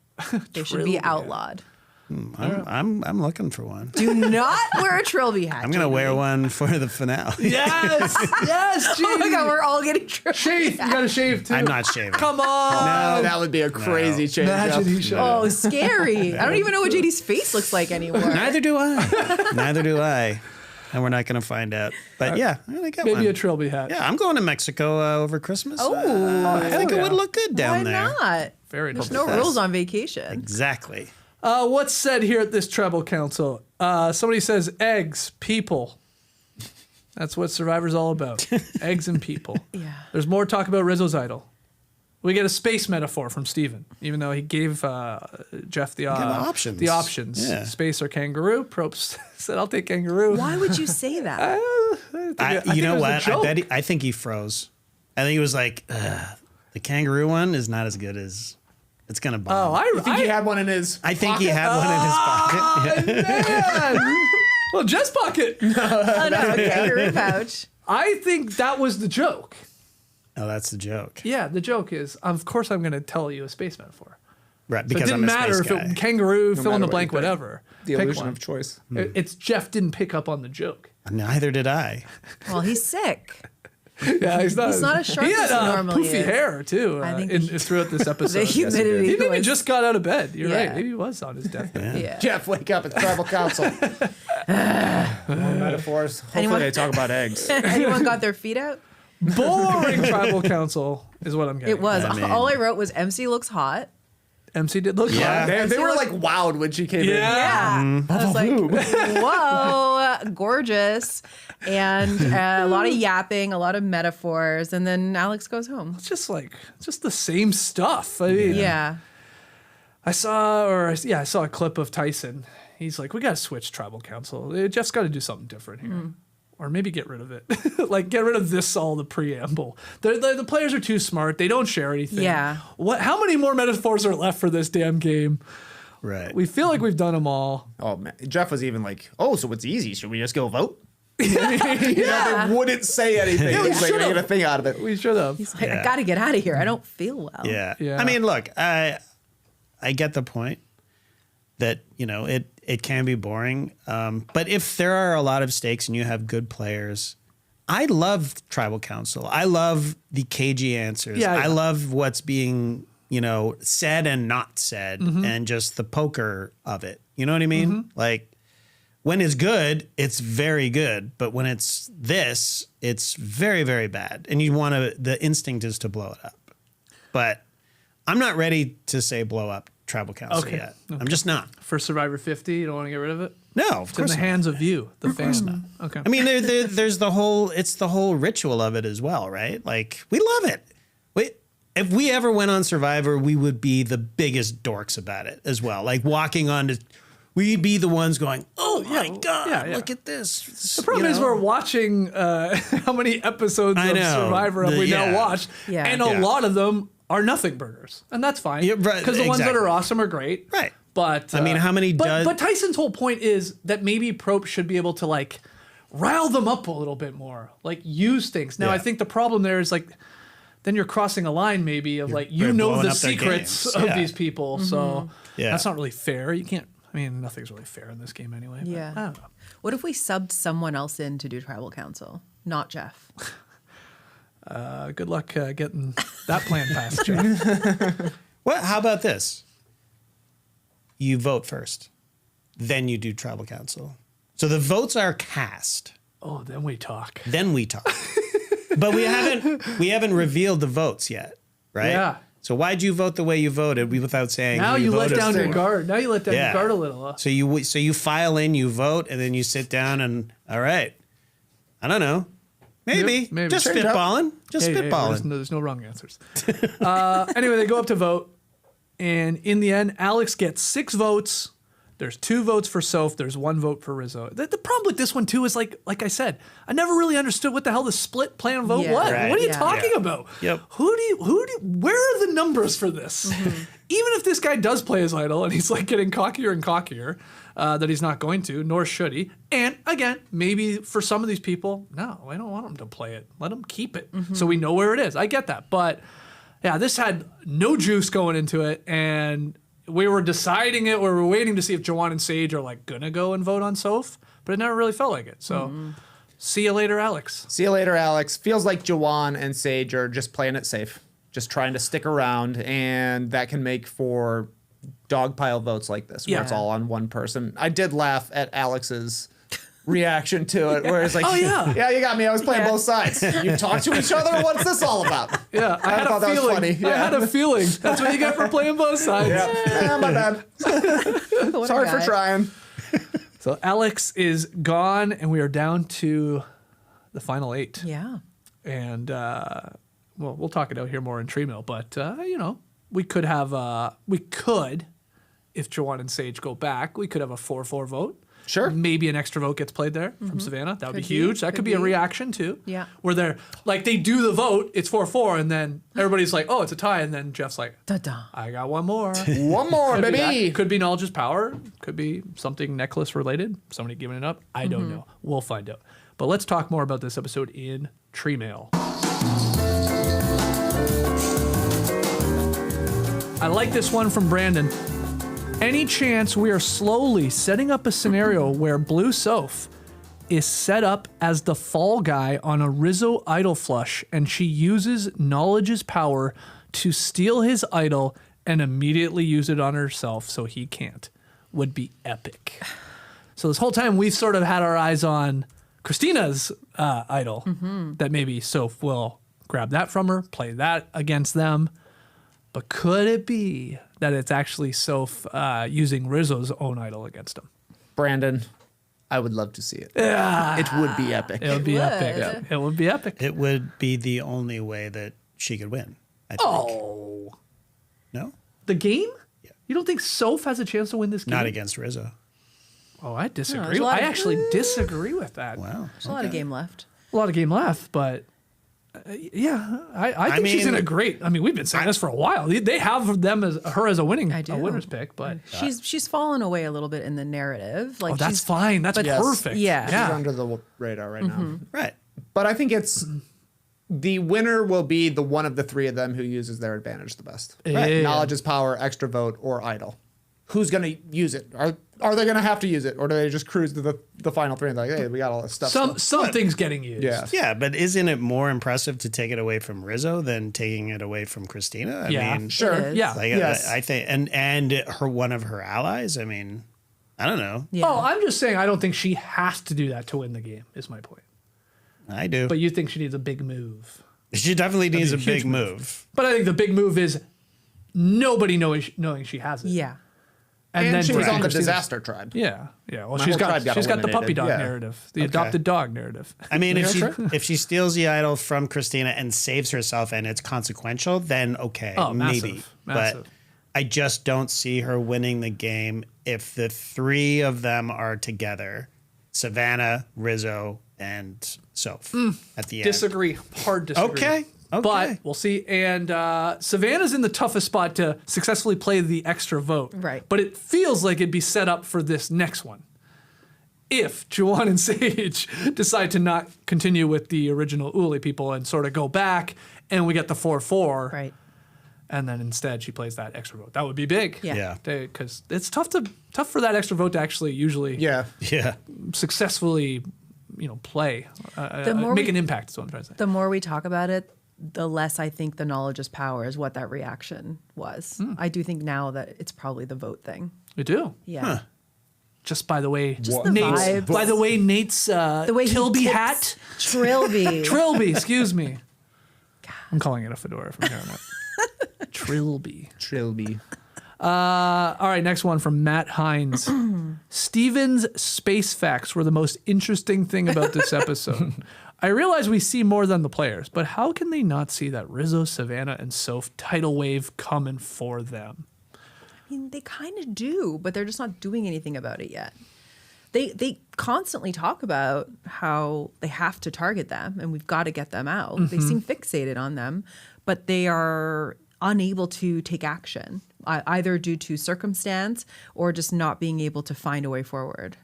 They should be Trilby hat. outlawed. I'm looking for one. Do not wear a trilby hat. I'm gonna wear one for the finale. Yes, yes, Oh my JD. god, we're all getting trilby. Shave. You got to shave too. I'm not shaving. Come on. No, that would be a crazy change. Imagine he should. Oh, scary. I don't even know what JD's face looks like anymore. Neither do I. Neither do I. And we're not gonna find out. But yeah, I'm gonna get Maybe one. a trilby hat. Yeah, I'm going to Mexico over Christmas. Oh, I think it yeah. would look good down Why there. not? Very There's nice. no rules on vacation. Exactly. What's said here at this Tribal Council? Somebody says eggs, people. That's what Survivor's all about. Eggs and people. Yeah. There's more talk about Rizzo's idol. We get a space metaphor from Steven, even though he gave Jeff the options. The options. Yeah. Space or kangaroo. Probst said, I'll take kangaroo. Why would you say that? I think You it know was a what? joke. I think he froze. I think it was like the kangaroo one is not as good as it's gonna bomb. I think he had one in his. I think he had one in his pocket. Man. Well, Jeff's pocket. Oh no, kangaroo pouch. I think that was the joke. Oh, that's the joke. Yeah, the joke is, of course, I'm going to tell you a space metaphor. Right, So it because didn't I'm a matter space if guy. it kangaroo, fill in matter the what blank, you pick. whatever. The Pick illusion one. of choice. It's Jeff didn't pick up on the joke. Neither did I. Well, he's sick. Yeah, he's not. He's not as sharp He as had he normally poofy is. hair too. I think throughout this episode, The humidity. he maybe was- just got out of bed. You're Yeah. right. Maybe he was on his deathbed. Yeah. Jeff, wake up! It's tribal council. More metaphors. Hopefully, Anyone- they talk about eggs. Anyone got their feet out? Boring tribal council is what I'm getting. It was. I mean- All I wrote was MC looks hot. MC did look Yeah. hot. They were like wowed when she came in. Yeah. Yeah. I was like, whoa, gorgeous. And a lot of yapping, a lot of metaphors. And then Alex goes home. It's just the same stuff. I mean, Yeah. I saw a clip of Tyson. He's like, we got to switch tribal council. Jeff's got to do something different here. Or maybe get rid of it. Like, get rid of the preamble. The players are too smart. They don't share anything. Yeah. How many more metaphors are left for this damn game? Right. We feel like we've done them all. Oh man, Jeff was even like, "Oh, so it's easy. Should we just go vote?" They wouldn't say anything. we He's like, should've. making a thing out of it. We should have. He's like, I got to get out of here. I don't feel well. Yeah. Yeah. I mean, look, I get the point that, it can be boring. But if there are a lot of stakes and you have good players, I love tribal council. I love the cagey answers. Yeah, I yeah. love what's being, said and not said and just the poker of it. You know what I mean? Like, when it's good, it's very good. But when it's this, it's very, very bad. And the instinct is to blow it up. But I'm not ready to say blow up tribal council Okay. yet. I'm just not. For Survivor 50, you don't want to get rid of it? No, of It's in course the not. hands of you, the fan. Okay. I mean, there's it's the whole ritual of it as well, right? Like, we love it. If we ever went on Survivor, we would be the biggest dorks about it as well. Like, walking on to, we'd be the ones going, oh my God, yeah. look at this. The problem is we're watching how many episodes I of know. Survivor have we now Yeah. watched, Yeah. and a lot of them are nothing burgers, and that's fine Yeah, because right, the ones that exactly. are awesome are great. Right. But I mean, how many But Tyson's whole point is that maybe Probe should be able to like rile them up a little bit more, like use things. Now, Yeah. I think the problem there is like then you're crossing a line maybe of like you're know blowing the up their secrets games. of Yeah. these people, so Yeah. that's not really fair. You can't. I mean, nothing's really fair in this game anyway. But Yeah. I don't know. What if we subbed someone else in to do tribal council? Not Jeff. Good luck getting that plan passed, Jeff. How about this? You vote first, then you do tribal council. So the votes are cast, Oh, then we talk. then we talk. But we haven't revealed the votes yet, right? Yeah. So why'd you vote the way you voted without saying Now who you let voted down your for? guard. Now you let down Yeah. your guard a little. So you file in, you vote, and then you sit down and all right. I don't know. Maybe. Yep, maybe. Just Change up. spitballing. Just Hey, spitballing. there's no wrong answers. Anyway, they go up to vote, and in the end, Alex gets 6 votes. There's 2 votes for Soph. There's 1 vote for Rizzo. The problem with this one too is like I said, I never really understood what the hell the split plan vote Yeah. was. Right. What are you Yeah. talking Yeah. about? Yep. Where are the numbers for this? Even if this guy does play his idol and he's like getting cockier and cockier, that he's not going to, nor should he. And again, maybe for some of these people, no, I don't want him to play it. Let him keep it so we know where it is. I get that. But yeah, this had no juice going into it. And we were deciding it. We were waiting to see if Jawan and Sage are like going to go and vote on Soph. But it never really felt like it. So see you later, Alex. See you later, Alex. Feels like Jawan and Sage are just playing it safe, just trying to stick around, and that can make for dogpile votes like this, where Yeah. it's all on one person. I did laugh at Alex's reaction to it, where it's like, Oh, yeah. yeah, you got me. I was playing both sides. You talk to each other. What's this all about? Yeah, I had thought a that was feeling. funny. I Yeah. had a feeling. That's what you get for playing both sides. My bad. What a Sorry for guy. trying. So Alex is gone, and we are down to the final 8. Yeah. And well, we'll talk it out here more in Tree Mill, but we could have if Jawan and Sage go back, we could have a 4-4 vote. Sure. Maybe an extra vote gets played there from Savannah. That would be Could be, huge. That could be a be. reaction too. Yeah. Where they're like, they do the vote, it's 4-4, and then everybody's like, oh, it's a tie. And then Jeff's like, Da-da. I got one more. One more, Could be baby. that. Could be knowledge's power. Could be something necklace related. Somebody giving it up. I don't know. We'll find out. But let's talk more about this episode in Tree Mail. I like this one from Brandon. Any chance we are slowly setting up a scenario where Blue Soph is set up as the fall guy on a Rizo idol flush and she uses knowledge's power to steal his idol and immediately use it on herself so he can't? Would be epic. So this whole time we've sort of had our eyes on Kristina's idol, that maybe Soph will grab that from her, play that against them. But could it be that it's actually Soph using Rizzo's own idol against him? Brandon, I would love to see it. Yeah. It would be epic. It would be would. epic. Yeah. It would be epic. It would be the only way that she could win, I think. Oh. No? The game? Yeah. You don't think Soph has a chance to win this game? Not against Rizzo. Oh, I disagree. there's a lot I of- actually disagree with that. Wow. There's a lot of game left. A lot of game left, but yeah, I think she's in mean- a great. I mean, we've been saying this for a while. They have them as her as a do. winner's pick, but She's fallen away a little bit in the narrative. Like oh, that's she's, fine. That's but- perfect. Yeah. She's under the radar right now. Right. But I think it's the winner will be the one of the three of them who uses their advantage the best. Yeah. Knowledge is power, extra vote, or idol. Who's going to use it? Are they going to have to use it? Or do they just cruise to the final three and like, hey, we got all this stuff. Something's getting used. Yeah. Yeah, but isn't it more impressive to take it away from Rizzo than taking it away from Kristina? Yeah. I mean, Sure. It is. Yeah. like Yes. I think, and her one of her allies. I mean, I don't know. Yeah. Oh, I'm just saying I don't think she has to do that to win the game, is my point. I do. But you think she needs a big move. She definitely needs a huge big move. move. But I think the big move is nobody knowing she has it. Yeah. And she was on the Kristina's- disaster tribe. Yeah, yeah. Well, My she's whole got tribe got she's got the puppy eliminated. dog Yeah. narrative, the adopted dog narrative. I mean, Yeah, if she steals the idol from Kristina and saves herself and it's consequential, then okay, Oh, massive, maybe. massive. But I just don't see her winning the game if the three of them are together: Savannah, Rizzo, and Soph at the end. Disagree. Hard disagree. Okay. But we'll see. And Savannah's in the toughest spot to successfully play the extra vote. Right. But it feels like it'd be set up for this next one. If Jawan and Sage decide to not continue with the original Uli people and sort of go back and we get the 4-4. Right. And then instead she plays that extra vote. That would be big. Yeah. Yeah. Because it's tough for that extra vote to actually usually Yeah. Yeah. successfully, play, more make we- an impact is what I'm trying to say. The more we talk about it, the less I think the knowledge is power is what that reaction was. I do think now that it's probably the vote thing. We do. Yeah. Just by the way, the Nate's, vibes. by the way, Nate's The way he Tilby tips hat. Trilby. Trilby, excuse me. I'm calling it a fedora from here on out. Trilby. Trilby. All right, next one from Matt Hines. Steven's space facts were the most interesting thing about this episode. I realize we see more than the players, but how can they not see that Rizzo, Savannah, and Soph tidal wave coming for them? I mean, they kind of do, but they're just not doing anything about it yet. They constantly talk about how they have to target them and we've got to get them out. They seem fixated on them, but they are unable to take action, either due to circumstance or just not being able to find a way forward.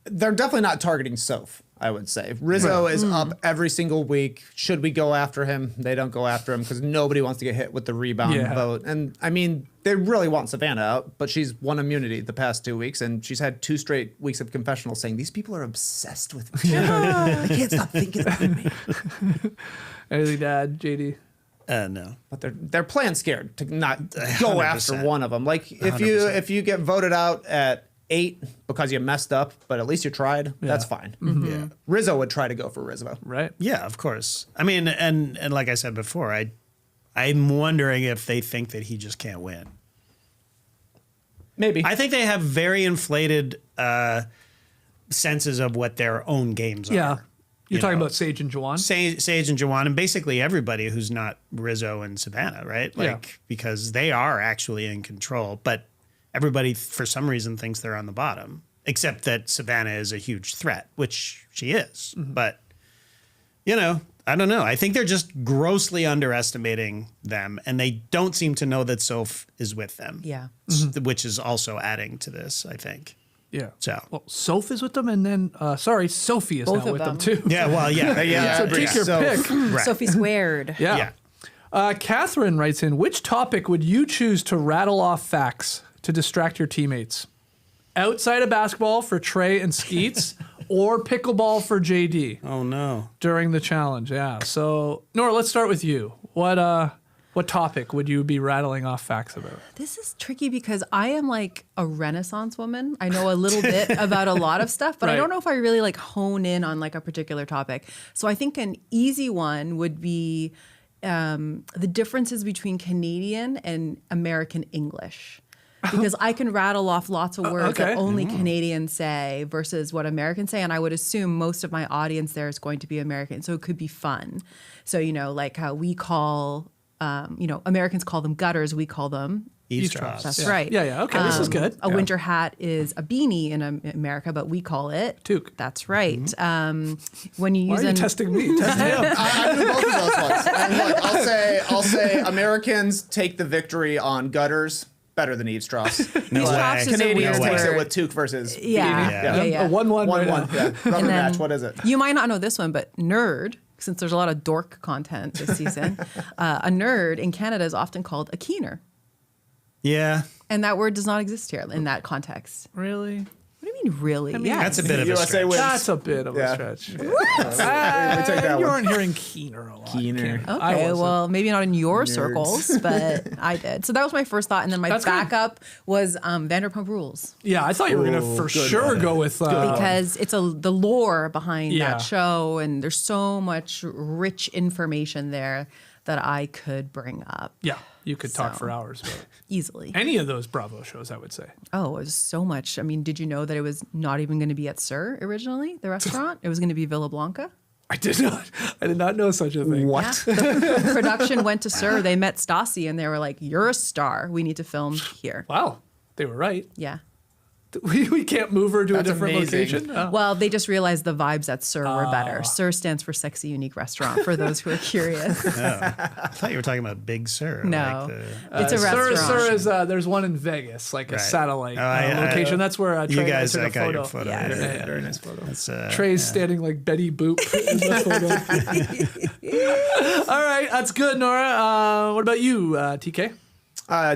They're definitely not targeting Soph, I would say. Rizzo is up every single week. Should we go after him? They don't go after him because nobody wants to get hit with the rebound Yeah. vote. And I mean, they really want Savannah out, but she's won immunity the past 2 weeks, and she's had 2 straight weeks of confessionals saying these people are obsessed with me. I can't stop thinking about me. Anything to add, JD? No. But they're playing scared to not go after 100%. one of them. Like if you get voted out at 8 because you messed up, but at least you tried, that's fine. Yeah. Rizzo would try to go for Rizzo. Right. Yeah, of course. I mean, and like I said before, I'm wondering if they think that he just can't win. Maybe. I think they have very inflated senses of what their own games are. Yeah. You're You talking know. about Sage and Jawan? Sage and Jawan, and basically everybody who's not Rizzo and Savannah, right? Like, because they are actually in control, but everybody for some reason thinks they're on the bottom. except that Savannah is a huge threat, which she is. But, you know, I don't know. I think they're just grossly underestimating them, and they don't seem to know that Soph is with them. Yeah. Which is also adding to this, I think. Yeah. So. Well, Soph is with them, and then Sophie is Both now of with them them. too. Yeah, well, yeah. So take your pick. Right. Sophie squared. Yeah. Catherine writes in, which topic would you choose to rattle off facts to distract your teammates? Outside of basketball for Trey and Skeets, or pickleball for JD Oh, no. during the challenge? Yeah. So, Nora, let's start with you. What topic would you be rattling off facts about? This is tricky because I am like a Renaissance woman. I know a little bit about a lot of stuff, but I Right. don't know if I really like hone in on like a particular topic. So I think an easy one would be the differences between Canadian and American English. Because I can rattle off lots of words okay. that only Canadians say versus what Americans say. And I would assume most of my audience there is going to be American. So it could be fun. So, you know, like how we call, Americans call them gutters. We call them Eavesdrops. That's Yeah. right. Yeah. Okay. This is good. A winter hat is a beanie in America, but we call it Toque. That's right. When you Why use are you testing me? Test him. I do both of those ones. And look, I'll say Americans take the victory on gutters better than eavesdrops. No Eavesdrops way. is a Canadians weird takes it word. with toque versus Yeah. beanie. Yeah. A 1-1 right 1-1. now. Yeah. Rubber And then match. What is it? You might not know this one, but nerd, since there's a lot of dork content this season, a nerd in Canada is often called a keener. Yeah. And that word does not exist here in that context. Really? What do you mean, really? That's a bit of a USA stretch. wins. That's a bit of a Yeah. stretch. We take that You one. aren't hearing Keener a lot. Keener. Keener. I Okay, wasn't. well, maybe not in your circles, but I did. So that was my first thought. And then my That's good. backup was Vanderpump Rules. Yeah, I thought you were going to Ooh, for good sure one. go with Because it's the lore behind Yeah. that show, and there's so much rich information there that I could bring up yeah, you could talk So. for hours about easily. any of those Bravo shows, I would say. Oh, it was so much. I mean, did you know that it was not even going to be at Sir originally, the restaurant? It was going to be Villa Blanca. I did not know such a thing. What? The production went to Sir. They met Stassi, and they were like, "You're a star. We need to film here." Wow, they were right. Yeah. We can't move her to a That's different amazing. location. Oh. Well, they just realized the vibes at Sir were better. Sir stands for Sexy Unique Restaurant, for those who are curious. I thought you were talking about Big Sur. No. Like It's a Sir restaurant. is there's one in Vegas, like a Right. satellite I- location. That's where you Trey guys, and I I took a got photo. your photo. Yeah. Yeah, Very nice photo. That's, Trey's standing like Betty Boop in the photo. All right, that's good, Nora. What about you, TK?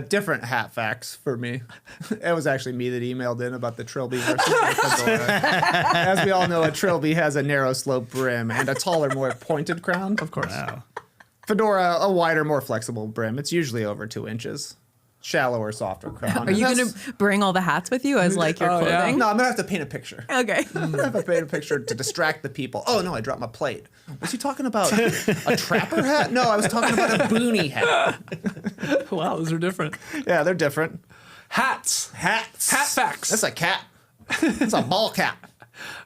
Different hat facts for me. It was actually me that emailed in about the trilby versus the fedora. As we all know, a trilby has a narrow slope brim and a taller, more pointed crown. Of course. wow. Fedora, a wider, more flexible brim. It's usually over 2 inches. Shallower, softer crown. Are you going to bring all the hats with you as like your Oh, yeah. clothing? No, I'm gonna have to paint a picture. Okay. I'm gonna have to paint a picture to distract the people. Oh no, I dropped my plate. Was he talking about a trapper hat? No, I was talking about a boonie hat. Wow, those are different. Yeah, they're different. Hats. Hats. Hat facts. That's a cat. That's a ball cap.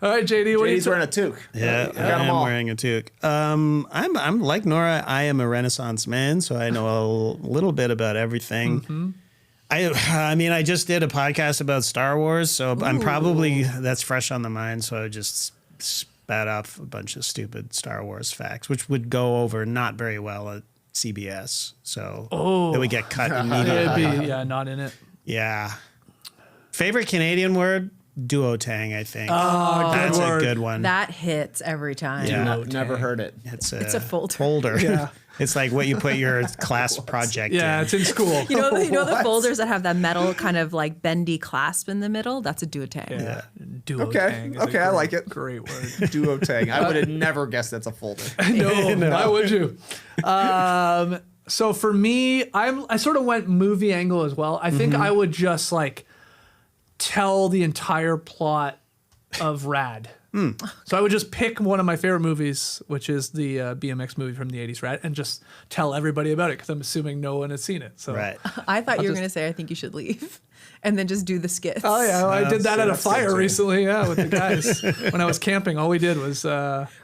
All right, JD, what do you He's wearing a toque. Yeah, got I 'em am all. wearing a toque. I'm like Nora. I am a Renaissance man, so I know a little bit about everything. I mean, I just did a podcast about Star Wars, so I'm probably that's fresh on the mind. So I just spat off a bunch of stupid Star Wars facts, which would go over not very well at CBS. So it would get cut immediately. It'd be not in it. Yeah. Favorite Canadian word? Duotang, I think. Oh, good That's word. a good one. That hits every time. Yeah. Never heard it. It's a folder. Yeah. It's like what you put your class project Yeah, in. it's in school. You know the What? folders that have that metal kind of like bendy clasp in the middle? That's a duotang. Yeah. Duotang Okay, is a okay, I great- like it. Great word. Duotang. I would have never guessed that's a folder. No, why would you? So for me, I sort of went movie angle as well. I think I would just like tell the entire plot of Rad. So I would just pick one of my favorite movies, which is the BMX movie from the 80s, Rad, and just tell everybody about it because I'm assuming no one has seen it. So Right. I thought you were just- going to say, I think you should leave. And then just do the skits. Oh yeah, I did that at a that's good fire too. recently. Yeah, with the guys when I was camping. All we did was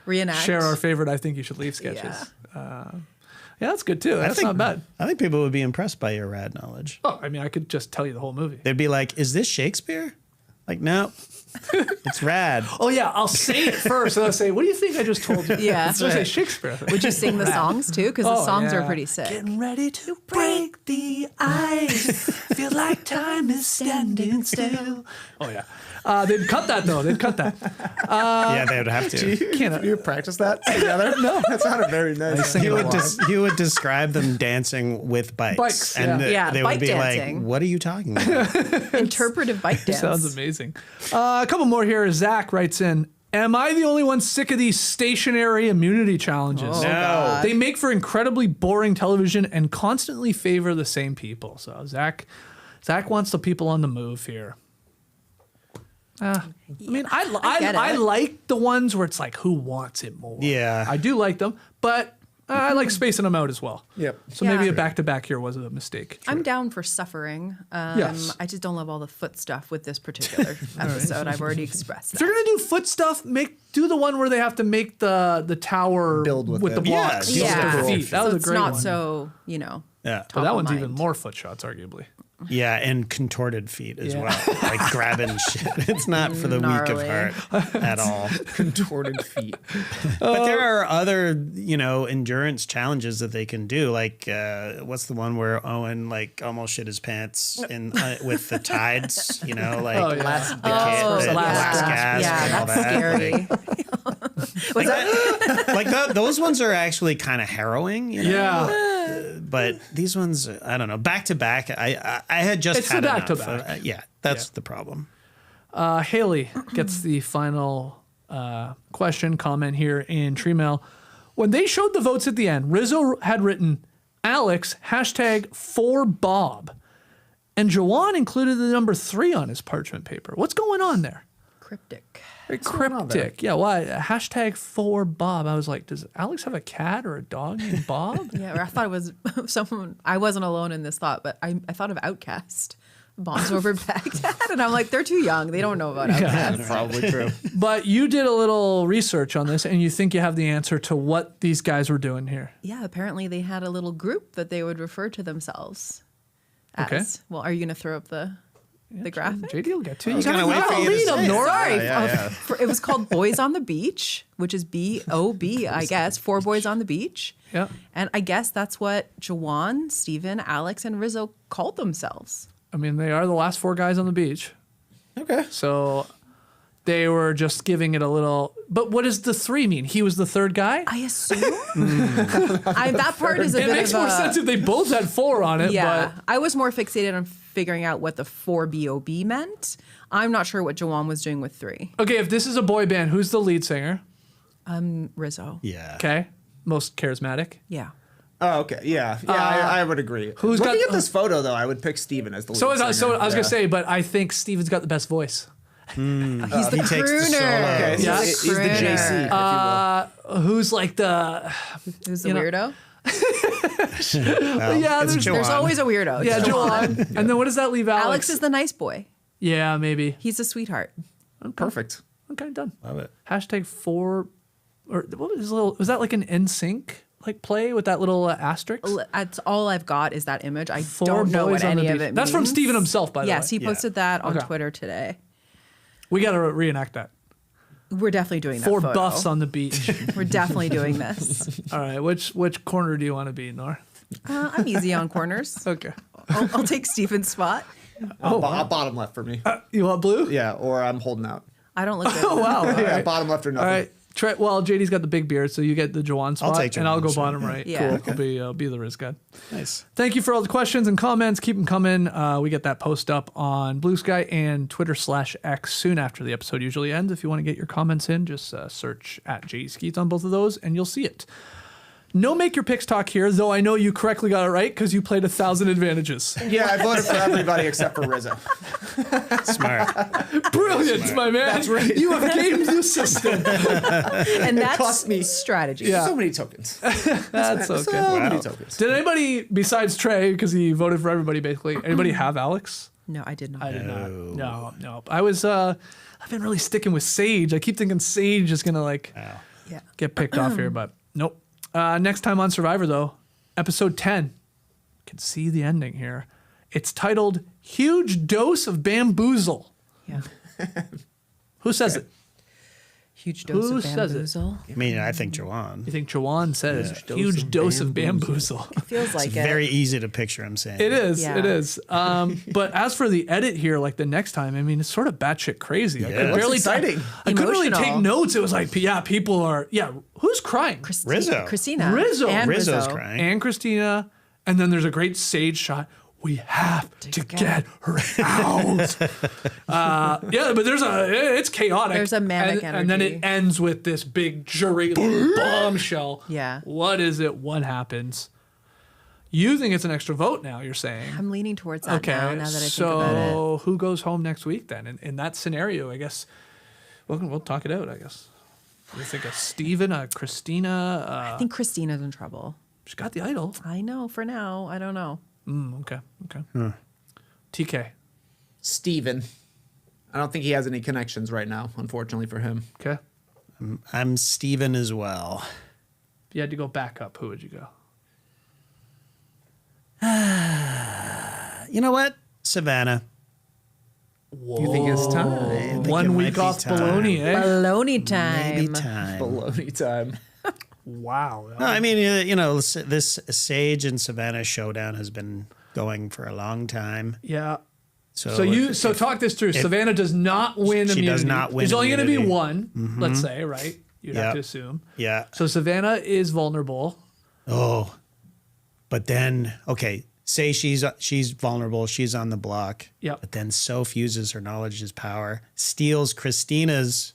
Reenact. share our favorite "I Think You Should Leave" sketches. Yeah, that's good too. That's not bad. I think people would be impressed by your rad knowledge. Oh, I mean, I could just tell you the whole movie. They'd be like, "Is this Shakespeare?" Like, no, it's rad. Oh yeah, I'll say it first, and I'll say, "What do you think I just told you?" Yeah. So I say Shakespeare. Would you sing the songs too? Because the songs are pretty sick. Getting ready to break the ice. Feel like time is standing still. Oh yeah. They'd cut that though. They'd cut that. Yeah, they would have to. Can you practice that together? No, that sounded very nice. He would describe them dancing with bikes. Bikes, and yeah. they Bike would be dancing. like, what are you talking about? Interpretive bike dance. Sounds amazing. A couple more here. Zach writes in, am I the only one sick of these stationary immunity challenges? Oh, No. God. They make for incredibly boring television and constantly favor the same people. So Zach wants the people on the move here. I mean, I get I it. like the ones where it's like, who wants it more? Yeah. I do like them, but I like spacing them out as well. Yep. So Yeah. maybe a back-to-back here was a mistake. I'm down for suffering. Yes. I just don't love all the foot stuff with this particular episode. I've already expressed If that. you're gonna do foot stuff, do the one where they have to make the tower Build with the it. blocks. Yeah, with their yeah. feet. That So was a it's great not one. so, Yeah. But top that of one's mind. even more foot shots, arguably. Yeah, and contorted feet as Yeah. well. Like grabbing shit. It's not for the weak Gnarly. of heart at all. Contorted feet. But there are other, endurance challenges that they can do. Like, what's the one where Owen almost shit his pants with the tides? Oh, yeah. Last the gasp. the Last gasp Yeah, and all that's that. scary. Those ones are actually kind of harrowing. Yeah. But these ones, I don't know. Back to back, I had just It's had the enough. back-to-back. Yeah, that's the problem. Haley gets the final comment here in Tree Mail. When they showed the votes at the end, Rizo had written Alex #4Bob, and Jawan included the number 3 on his parchment paper. What's going on there? Cryptic. Very going on there? cryptic. Yeah, why? #4Bob. I was like, does Alex have a cat or a dog named Bob? Yeah, or I thought it was someone. I wasn't alone in this thought, but I thought of Outcast. Bombs over Baghdad. And I'm like, they're too young. They don't know about Outcast. Probably true. But you did a little research on this, and you think you have the answer to what these guys were doing here. Yeah, apparently they had a little group that they would refer to themselves as. Okay. Well, are you going to throw up the graphic? JD will get to you. was gonna wait for you to lead say them, it. Nora. Sorry. Yeah. It was called Boys on the Beach, which is B-O-B, I guess. 4 Boys on the Beach. Yeah. And I guess that's what Jawan, Steven, Alex, and Rizzo called themselves. I mean, they are the last 4 guys on the beach. Okay. So they were just giving it a little. But what does the 3 mean? He was the 3rd guy? I assume. That part is a It bit makes of more a, sense if they both had 4 on it. Yeah, But I was more fixated on figuring out what the 4BOB meant. I'm not sure what Jawan was doing with 3. okay, if this is a boy band, who's the lead singer? Rizzo. Yeah. Okay. Most charismatic. Yeah. Oh, okay. Yeah. Yeah, I would agree. who's Looking got- at this photo, though, I would pick Steven as the lead So I was singer. going to say, but I think Steven's got the best voice. He's the he takes the solo. crooner. Okay, Yeah. he's the JC, if you will. Who's like the. Who's the You know- weirdo? Yeah, it's there's- Jawan. There's always a weirdo. Yeah, It's Jawan. And then what does that leave Alex? Alex is the nice boy. Yeah, maybe. He's a sweetheart. Perfect. Okay, done. Love it. #4, or what was his little? Was that like an NSYNC like play with that little asterisk? That's all I've got is that image. I 4 don't know boys what on the any of beach. it means. That's from Steven himself, by the Yes, way. he posted that on Okay. Twitter today. We got to reenact that. We're definitely doing that 4 photo. buffs on the beach. We're definitely doing this. All right, which corner do you want to be, Nor? I'm easy on corners. Okay. I'll take Steven's spot. Bottom left for me. You want blue? Yeah, or I'm holding out. I don't look good. Oh wow. All Yeah, right. bottom left or All nothing. right. Well, JD's got the big beard, so you get the Jawan spot, take and I'll go Jawan, sure. bottom right. Yeah. Cool. I'll be the Riz guy. Nice. Thank you for all the questions and comments. Keep them coming. We get that post up on Blue Sky and Twitter/X soon after the episode usually ends. If you want to get your comments in, just search at JD Skeets on both of those, and you'll see it. No make your picks talk here, though I know you correctly got it right because you played 1,000 advantages. Yeah, I voted for everybody except for Rizzo. Smart. Brilliant, my man. That's right. You have gamed the system. And that's cost me strategy. Yeah. So many tokens. That's okay. So many tokens. Did anybody besides Trey, because he voted for everybody basically, anybody have Alex? No, I did not. I did not. No. I was I've been really sticking with Sage. I keep thinking Sage is gonna Yeah. get picked off here, but nope. Next time on Survivor though, episode 10. You can see the ending here. It's titled Huge Dose of Bamboozle. Yeah. Who says it? Huge dose Who of says it? bamboozle. I mean, I think Jawan. You think Jawan says huge dose of bamboozle? Feels like It's it. very easy to picture him saying. It is. Yeah. It is. But as for the edit here, like the next time, I mean, it's sort of batshit crazy. I Yeah. could Looks barely exciting. I couldn't really take Emotional. notes. It was like, yeah, people are. Yeah, who's crying? Rizzo. Kristina. Rizzo. And Rizzo's Rizzo. crying. And Kristina, and then there's a great sage shot. We have to get her out. Yeah, but it's chaotic. There's a manic and then it energy. ends with this big jury bombshell. Yeah. What is it? What happens? You think it's an extra vote now, you're saying. I'm leaning towards that Okay, now that I think about it. so who goes home next week then? In that scenario, I guess, we'll talk it out, I guess. You think a Steven, a Kristina? I think Kristina's in trouble. She's got the idol. I know for now. I don't know. Okay. TK. Steven. I don't think he has any connections right now, unfortunately for him. Okay. I'm Steven as well. If you had to go back up, who would you go? You know what? Savannah. You think it's time? I think it 1 might week be off time. baloney, eh? Baloney time. Maybe time. Baloney time. Wow. No, I mean, you know, this Sage and Savannah showdown has been going for a long time. Yeah. So, So talk this through. Savannah does not win She immunity. does not win There's only going to be immunity. one, let's say, right? You'd have Yep. to assume. yeah. So Savannah is vulnerable. Oh, but then okay, say she's vulnerable, she's on the block. Yep. But then Soph uses her knowledge as power, steals Kristina's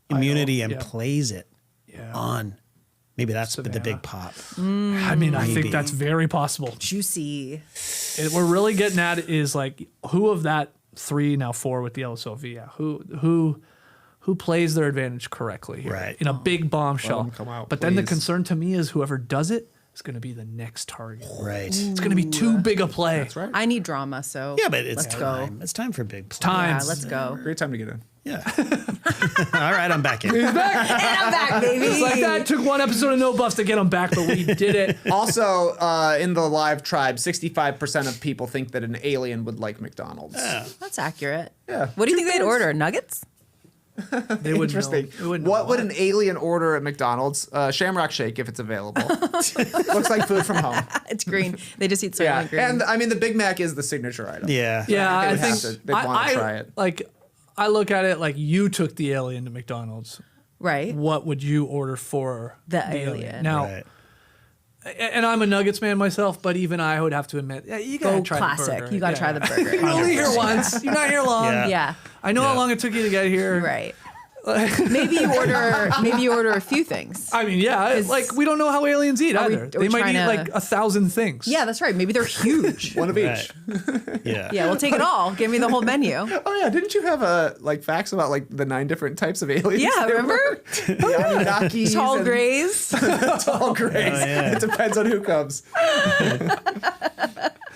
immunity and yeah. plays it Yeah. on. Maybe that's the Savannah. big pop. I mean, I think Maybe. that's very possible. Juicy. What we're really getting at is like who of that 3, now 4 with the yellow Sophie, yeah, who plays their advantage correctly here Right. in a big bombshell. them come out, but then the please. concern to me is whoever does it is going to be the next target. Right. It's going to be too big a play. That's right. I need drama, so Yeah, but it's let's time. go. It's time for big play. Time. Yeah, let's go. Great time to get in. Yeah. All right, I'm back in. And I'm back, baby. It's like that. It took one episode of No Buffs to get them back, but we did it. Also, in the live tribe, 65% of people think that an alien would like McDonald's. That's accurate. Yeah. What do you think they'd order? Nuggets? They wouldn't Interesting. know. They wouldn't know What would an alien order at McDonald's? Shamrock Shake if it's available. Looks like food from home. It's green. They just eat soy Yeah, green. and I mean the Big Mac is the signature item. Yeah. Yeah, They I would have think to- they'd wanna try it. Like, I look at it like you took the alien to McDonald's. right. What would you order for The alien. Now, Right. and I'm a Nuggets man myself, but even I would have to admit, yeah, you gotta Go try classic. the burger. You got to try the burger. You're only here once. You're not here long. Yeah. Yeah. I know Yeah. how long it took you to get here. Right. Maybe you order a few things. I mean, yeah, Is- like we don't know how aliens eat Are we- either. are They we might trying eat to- like 1,000 things. Yeah, that's right. Maybe they're huge. One of each. Right. Yeah. Yeah, we'll take it all. Give me the whole menu. Oh yeah, didn't you have like facts about like the 9 different types of aliens? Yeah, there remember? were? The Anunnakis Tall and grays. Tall grays. yeah. It depends on who comes.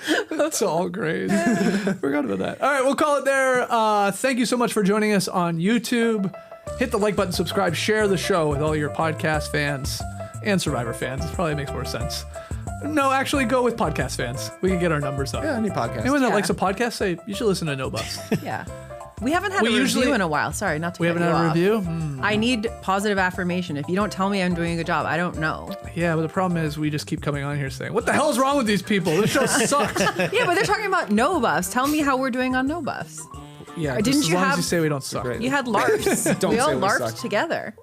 It's all great. Forgot about that. All right, we'll call it there. Thank you so much for joining us on YouTube. Hit the like button, subscribe, share the show with all your podcast fans and Survivor fans. It probably makes more sense. No, actually, go with podcast fans. We can get our numbers up. Yeah, any podcast. Anyone that Yeah. likes a podcast, say you should listen to No Buffs. Yeah. We haven't had We a review usually- in a while. Sorry, not to We cut haven't you had a off. review. I need positive affirmation. If you don't tell me I'm doing a good job, I don't know. Yeah, but the problem is we just keep coming on here saying, "What the hell is wrong with these people? This show sucks." Yeah, but they're talking about no buffs. Tell me how we're doing on no buffs. Yeah, Or just didn't as you long as have- you say we don't suck. Great. You had LARPs. Don't we all say we LARPed suck. together.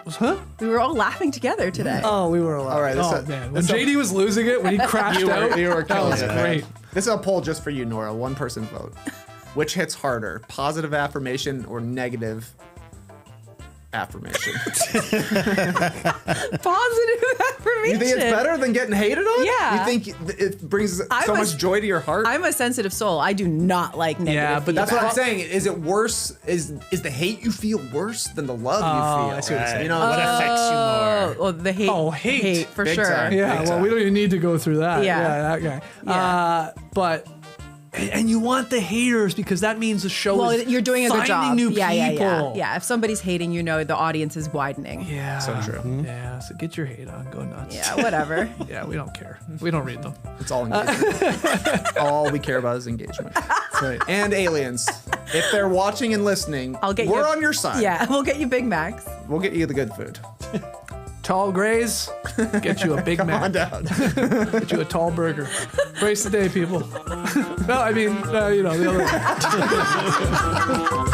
Huh? We were all laughing together today. Oh, we were allowed. All right, Oh this- man, when this- JD was losing it, when he crashed out, you were that was killing it, great. man. This is a poll just for you, Nora. 1-person vote. Which hits harder, positive affirmation or negative affirmation? Positive affirmation. You think it's better than getting hated on? Yeah. You think it brings I'm so a- much joy to your heart? I'm a sensitive soul. I do not like negative Yeah, but That's feedback. what I'm saying. Is it worse? Is the hate you feel worse than the love you feel? I see what you're saying. You know, What affects you more? Oh, the hate. Oh, hate. for Big sure. time. Yeah, Big well, time. we don't even need to go through that. Yeah. that guy. Yeah. But and you want the haters because that means the show Well, is you're doing a good finding job. new yeah, people. yeah. Yeah, if somebody's hating, you know the audience is widening. Yeah. So true. Yeah, so get your hate on. Go nuts. Yeah, whatever. Yeah, we don't care. We don't read them. It's all engagement. All we care about is engagement. That's right. And aliens. if they're watching and listening, we're on your side. Yeah, we'll get you Big Macs. We'll get you the good food. Tall Grays, get you a Big Mac. Come on down. Get you a tall burger. Brace the day, people. No, I mean, the other one.